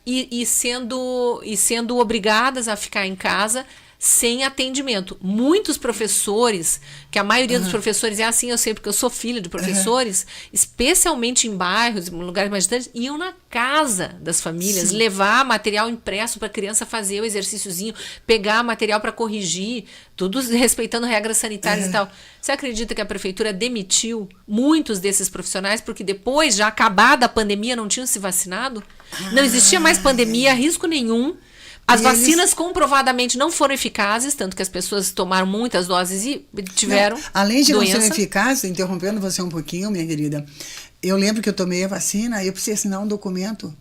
e sendo obrigadas a ficar em casa sem atendimento. Muitos professores, que a maioria dos professores é assim, eu sei porque eu sou filha de professores, especialmente em bairros, em lugares mais distantes, iam na casa das famílias, levar material impresso para a criança fazer o exercíciozinho, pegar material para corrigir, tudo respeitando regras sanitárias e tal. Você acredita que a prefeitura demitiu muitos desses profissionais porque depois, já acabada a pandemia, não tinham se vacinado? Não existia mais pandemia, risco nenhum. As vacinas comprovadamente não foram eficazes, tanto que as pessoas tomaram muitas doses e tiveram além de doença. não ser eficaz, interrompendo você um pouquinho, minha querida, eu lembro que eu tomei a vacina e eu precisei assinar um documento.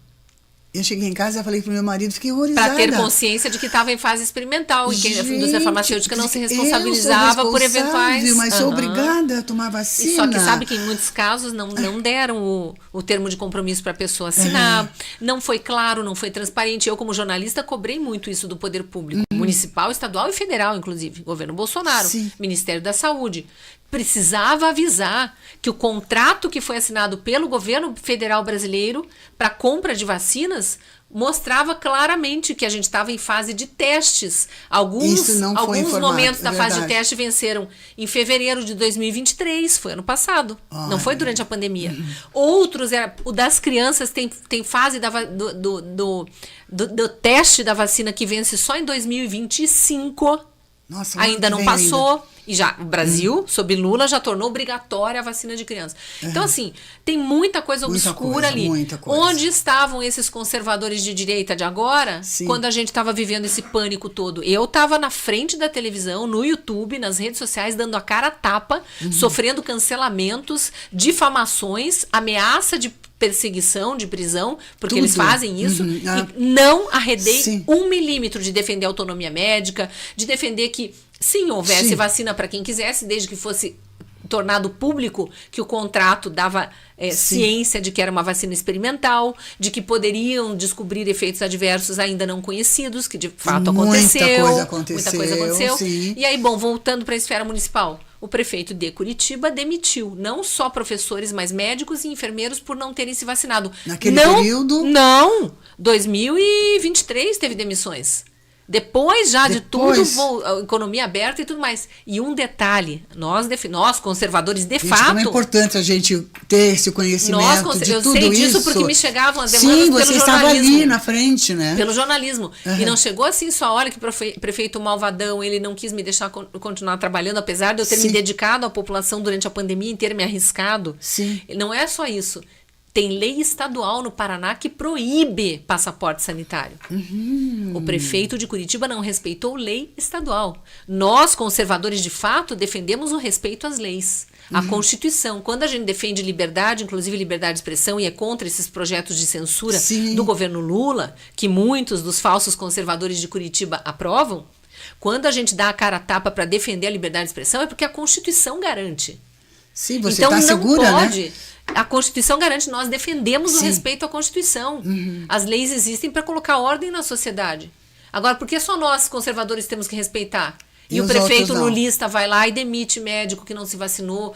Eu cheguei em casa e falei pro meu marido, fiquei horrorizada. Para ter consciência de que estava em fase experimental e que a indústria farmacêutica não se responsabilizava por eventuais... Mas sou obrigada a tomar vacina. E só que sabe que em muitos casos não deram o termo de compromisso para a pessoa assinar, não foi claro, não foi transparente. Eu, como jornalista, cobrei muito isso do poder público, municipal, estadual e federal, inclusive. Governo Bolsonaro, Ministério da Saúde. Precisava avisar que o contrato que foi assinado pelo governo federal brasileiro para compra de vacinas mostrava claramente que a gente estava em fase de testes. Alguns momentos da fase de teste venceram em fevereiro de 2023, foi ano passado, não foi durante a pandemia. Outros, o das crianças tem fase do teste da vacina que vence só em 2025. Nossa, ainda não passou. E já o Brasil, sob Lula, já tornou obrigatória a vacina de criança. Então, assim, tem muita coisa obscura ali. Muita coisa. Onde estavam esses conservadores de direita de agora, quando a gente estava vivendo esse pânico todo? Eu estava na frente da televisão, no YouTube, nas redes sociais, dando a cara a tapa, sofrendo cancelamentos, difamações, ameaça de perseguição, de prisão, porque eles fazem isso, e não arredei 1 milímetro de defender a autonomia médica, de defender que sim, houvesse vacina para quem quisesse, desde que fosse tornado público que o contrato dava ciência de que era uma vacina experimental, de que poderiam descobrir efeitos adversos ainda não conhecidos, que de fato aconteceu. Muita coisa aconteceu. E aí, bom, voltando para a esfera municipal, o prefeito de Curitiba demitiu não só professores, mas médicos e enfermeiros por não terem se vacinado. Naquele período? Não! 2023 teve demissões. Depois de tudo, a economia aberta e tudo mais. E um detalhe, nós conservadores, de fato... Como é importante a gente ter esse conhecimento de tudo isso. Eu sei disso porque me chegavam as demandas pelo jornalismo. Sim, você estava ali na frente, né? Pelo jornalismo. E não chegou assim só, olha que prefeito malvadão, ele não quis me deixar continuar trabalhando, apesar de eu ter me dedicado à população durante a pandemia inteira, me arriscado. Não é só isso. Tem lei estadual no Paraná que proíbe passaporte sanitário. O prefeito de Curitiba não respeitou lei estadual. Nós, conservadores de fato, defendemos o respeito às leis. A Constituição. Quando a gente defende liberdade, inclusive liberdade de expressão, e é contra esses projetos de censura do governo Lula, que muitos dos falsos conservadores de Curitiba aprovam, quando a gente dá a cara a tapa para defender a liberdade de expressão, é porque a Constituição garante. Sim, você está segura, pode, né? A Constituição garante, nós defendemos o respeito à Constituição. As leis existem para colocar ordem na sociedade. Agora, por que só nós, conservadores, temos que respeitar? E o prefeito lulista vai lá e demite médico que não se vacinou,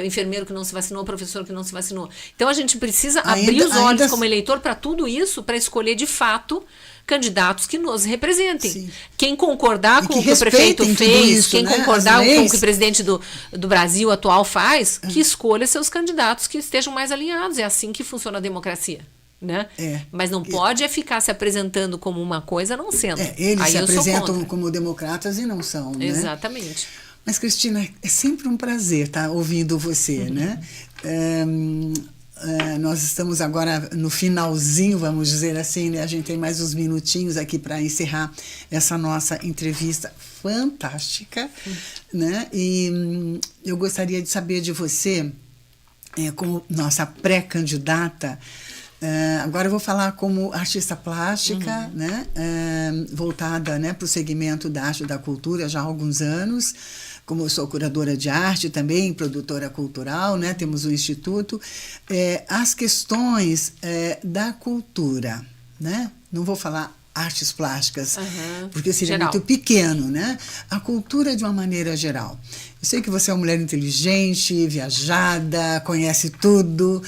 enfermeiro que não se vacinou, professor que não se vacinou. Então, a gente precisa abrir os olhos como eleitor para tudo isso, para escolher, de fato, candidatos que nos representem. Quem concordar com o que o prefeito fez, quem concordar com o que o presidente do Brasil atual faz, que escolha seus candidatos que estejam mais alinhados. É assim que funciona a democracia. Né? Mas não pode ficar se apresentando como uma coisa não sendo. Eles se apresentam como democratas e não são. Né? Exatamente. Mas, Cristina, é sempre um prazer estar ouvindo você, né? Nós estamos agora no finalzinho, vamos dizer assim, né? A gente tem mais uns minutinhos aqui para encerrar essa nossa entrevista fantástica, né? E eu gostaria de saber de você, como nossa pré-candidata, agora eu vou falar como artista plástica, né? Voltada, né, para o segmento da arte e da cultura já há alguns anos. Como eu sou curadora de arte também, produtora cultural, né? Temos um instituto. As questões da cultura, né? Não vou falar artes plásticas, porque seria geral. muito pequeno, né? A cultura de uma maneira geral. Eu sei que você é uma mulher inteligente, viajada, conhece tudo.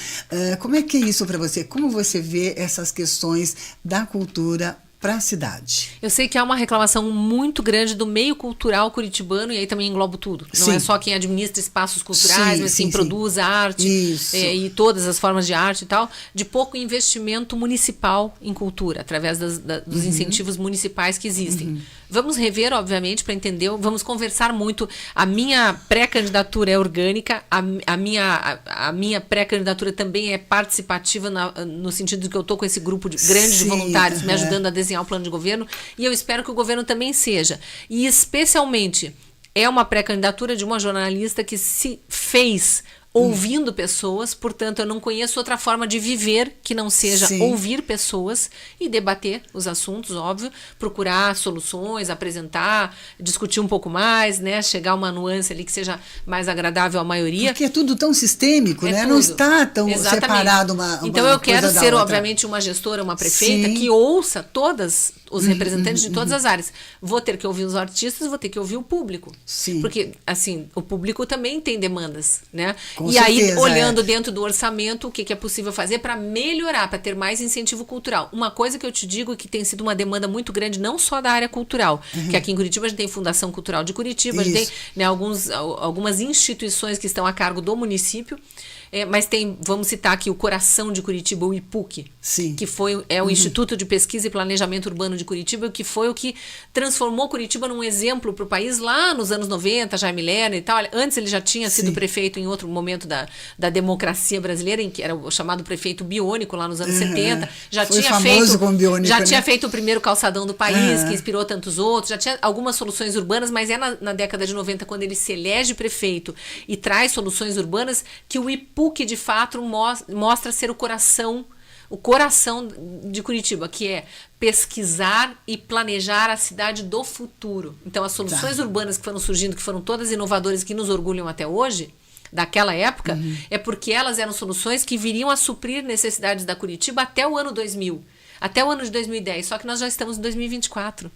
Como é que é isso para você? Como você vê essas questões da cultura para a cidade? Eu sei que há uma reclamação muito grande do meio cultural curitibano, e aí também englobo tudo. Não Sim. é só quem administra espaços culturais, Sim, mas sim, quem produz arte e todas as formas de arte e tal, de pouco investimento municipal em cultura, através dos incentivos municipais que existem. Vamos rever, obviamente, para entender, vamos conversar muito. A minha pré-candidatura é orgânica, a minha pré-candidatura também é participativa no sentido de que eu estou com esse grupo grande de voluntários me ajudando a desenhar o plano de governo, e eu espero que o governo também seja. E especialmente é uma pré-candidatura de uma jornalista que se fez ouvindo pessoas, portanto eu não conheço outra forma de viver que não seja ouvir pessoas e debater os assuntos, óbvio, procurar soluções, apresentar, discutir um pouco mais, né, chegar a uma nuance ali que seja mais agradável à maioria. Porque é tudo tão sistêmico, né? Tudo. Não está tão separado uma Então eu quero ser, outra. Obviamente, uma gestora, uma prefeita que ouça todos os representantes de todas as áreas. Vou ter que ouvir os artistas, vou ter que ouvir o público. Sim. Porque, assim, o público também tem demandas, né? Com e certeza, aí, olhando dentro do orçamento, o que é possível fazer para melhorar, para ter mais incentivo cultural. Uma coisa que eu te digo que tem sido uma demanda muito grande, não só da área cultural, que aqui em Curitiba a gente tem Fundação Cultural de Curitiba, a gente tem, né, algumas instituições que estão a cargo do município, mas tem, vamos citar aqui o Coração de Curitiba, o IPUC, que é o Instituto de Pesquisa e Planejamento Urbano de Curitiba, que foi o que transformou Curitiba num exemplo para o país lá nos anos 90, Jaime Lerner e tal. Antes ele já tinha sido prefeito em outro momento da democracia brasileira, em que era o chamado prefeito biônico lá nos anos 70. Já foi tinha famoso como biônico, já né? tinha feito o primeiro calçadão do país, que inspirou tantos outros, já tinha algumas soluções urbanas, mas é na década de 90, quando ele se elege prefeito e traz soluções urbanas, que o IPUC de fato mostra ser o coração de Curitiba, que é pesquisar e planejar a cidade do futuro. Então, as soluções urbanas que foram surgindo, que foram todas inovadoras, que nos orgulham até hoje, daquela época, é porque elas eram soluções que viriam a suprir necessidades da Curitiba até o ano 2000, até o ano de 2010, só que nós já estamos em 2024.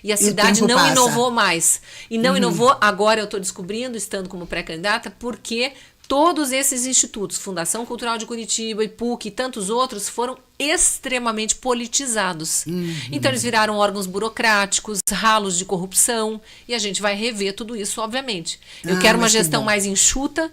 E a cidade não inovou mais. E não inovou, agora eu estou descobrindo, estando como pré-candidata, porque todos esses institutos, Fundação Cultural de Curitiba, IPUC e tantos outros, foram extremamente politizados. Então eles viraram órgãos burocráticos, ralos de corrupção, e a gente vai rever tudo isso, obviamente. Eu quero uma gestão mais enxuta,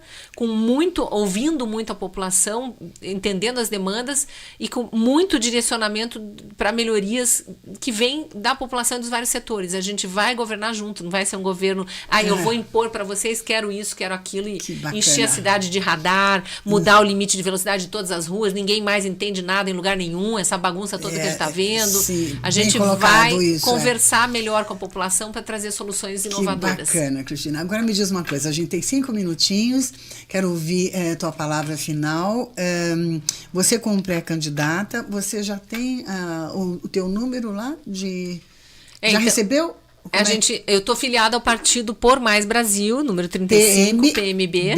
ouvindo muito a população, entendendo as demandas e com muito direcionamento para melhorias que vêm da população e dos vários setores. A gente vai governar junto, não vai ser um governo, eu vou impor para vocês, quero isso, quero aquilo, e encher a cidade de radar, mudar o limite de velocidade de todas as ruas, ninguém mais entende nada em lugar nenhum, essa bagunça toda que a gente está vendo. A gente vai conversar melhor com a população para trazer soluções inovadoras. Que bacana, Cristina. Agora me diz uma coisa, a gente tem 5 minutinhos, quero ouvir tua palavra final. Você como pré-candidata, você já tem o teu número lá de... Já recebeu? Eu estou filiada ao Partido Por Mais Brasil, número 35, PMB.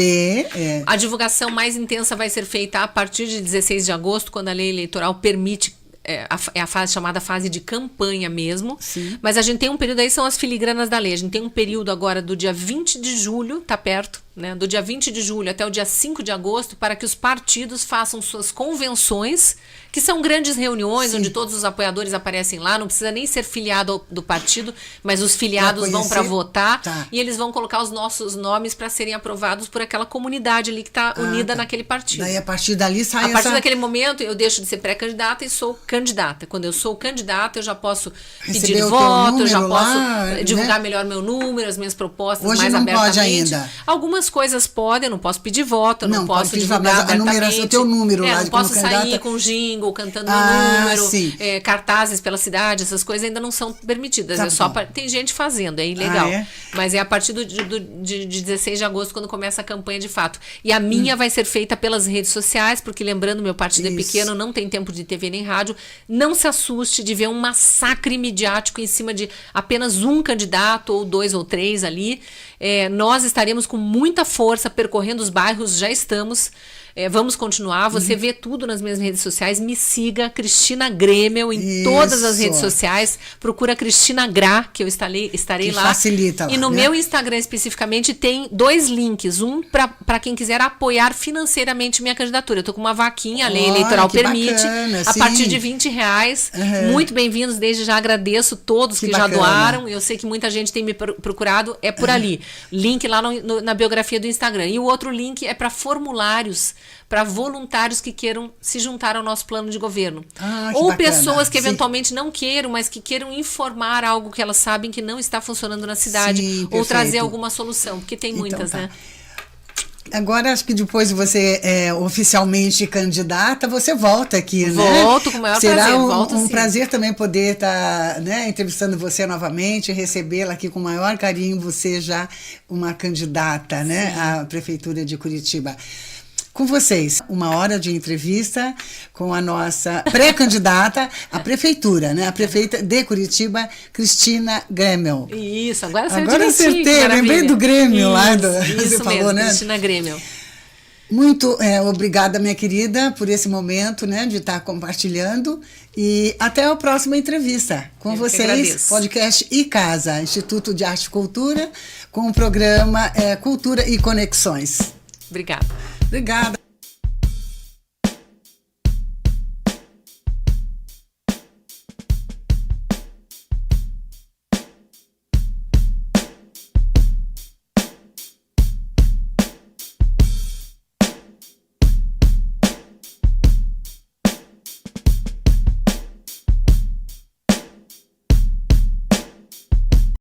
A divulgação mais intensa vai ser feita a partir de 16 de agosto, quando a lei eleitoral permite, a fase chamada fase de campanha mesmo. Mas a gente tem um período aí, são as filigranas da lei. A gente tem um período agora do dia 20 de julho, tá perto, né? Do dia 20 de julho até o dia 5 de agosto, para que os partidos façam suas convenções, que são grandes reuniões, onde todos os apoiadores aparecem lá, não precisa nem ser filiado do partido, mas os filiados vão para votar, e eles vão colocar os nossos nomes para serem aprovados por aquela comunidade ali que está unida naquele partido. Daí a partir dali sai A partir daquele momento eu deixo de ser pré-candidata e sou candidata. Quando eu sou candidata, eu já posso pedir voto, eu já posso divulgar melhor meu número, as minhas propostas mais abertamente. Hoje não pode ainda. Algumas Algumas coisas podem, eu não posso pedir voto, eu não pode posso pedir, divulgar mas a abertamente. numeração, o teu número lá não de posso como sair candidata. com jingle, cantando meu número, Sim. cartazes pela cidade, essas coisas ainda não são permitidas. Tá É só bom. tem gente fazendo, é ilegal. É? Mas é a partir de 16 de agosto quando começa a campanha de fato. E a minha vai ser feita pelas redes sociais, porque lembrando, meu partido é Isso. pequeno, não tem tempo de TV nem rádio. Não se assuste de ver um massacre midiático em cima de apenas um candidato, ou 2 ou 3 ali. Nós estaremos com muita força percorrendo os bairros, já estamos. Vamos continuar. Você vê tudo nas minhas redes sociais. Me siga, Cristina Grêmio, em todas as redes sociais. Procura Cristina Gra, que eu estarei Que lá. facilita lá, e no né? meu Instagram especificamente tem 2 links. Um para quem quiser apoiar financeiramente minha candidatura. Eu tô com uma vaquinha, a lei Olha, eleitoral que permite. bacana, A sim. partir de R$20. Muito bem-vindos. Desde já agradeço todos que já bacana. doaram. Eu sei que muita gente tem me procurado. É por ali. Link lá na biografia do Instagram. E o outro link é para formulários para voluntários que queiram se juntar ao nosso plano de governo. Que Ou bacana. pessoas que Sim. eventualmente não queiram, mas que queiram informar algo que elas sabem que não está funcionando na cidade. Sim, ou perfeito. trazer alguma solução, porque tem muitas, Então, tá. né? Agora, acho que depois de você oficialmente candidata, você volta aqui, né? Volto com o maior Será prazer, um, volto um sim. prazer também poder estar entrevistando você novamente, recebê-la aqui com o maior carinho, você já uma candidata, né, à Prefeitura de Curitiba. Com vocês, 1 hora de entrevista com a nossa pré-candidata à Prefeitura, né? A prefeita de Curitiba, Cristina Grêmio. Isso, agora saiu Agora direitinho, que acertei, maravilha. lembrei do Grêmio lá, Isso, você isso falou, mesmo, né? Cristina Grêmio. Muito obrigada, minha querida, por esse momento, né, de estar compartilhando. E até a próxima entrevista com Eu que vocês, agradeço. podcast e Casa, Instituto de Arte e Cultura, com o programa Cultura e Conexões. Obrigada. Obrigada.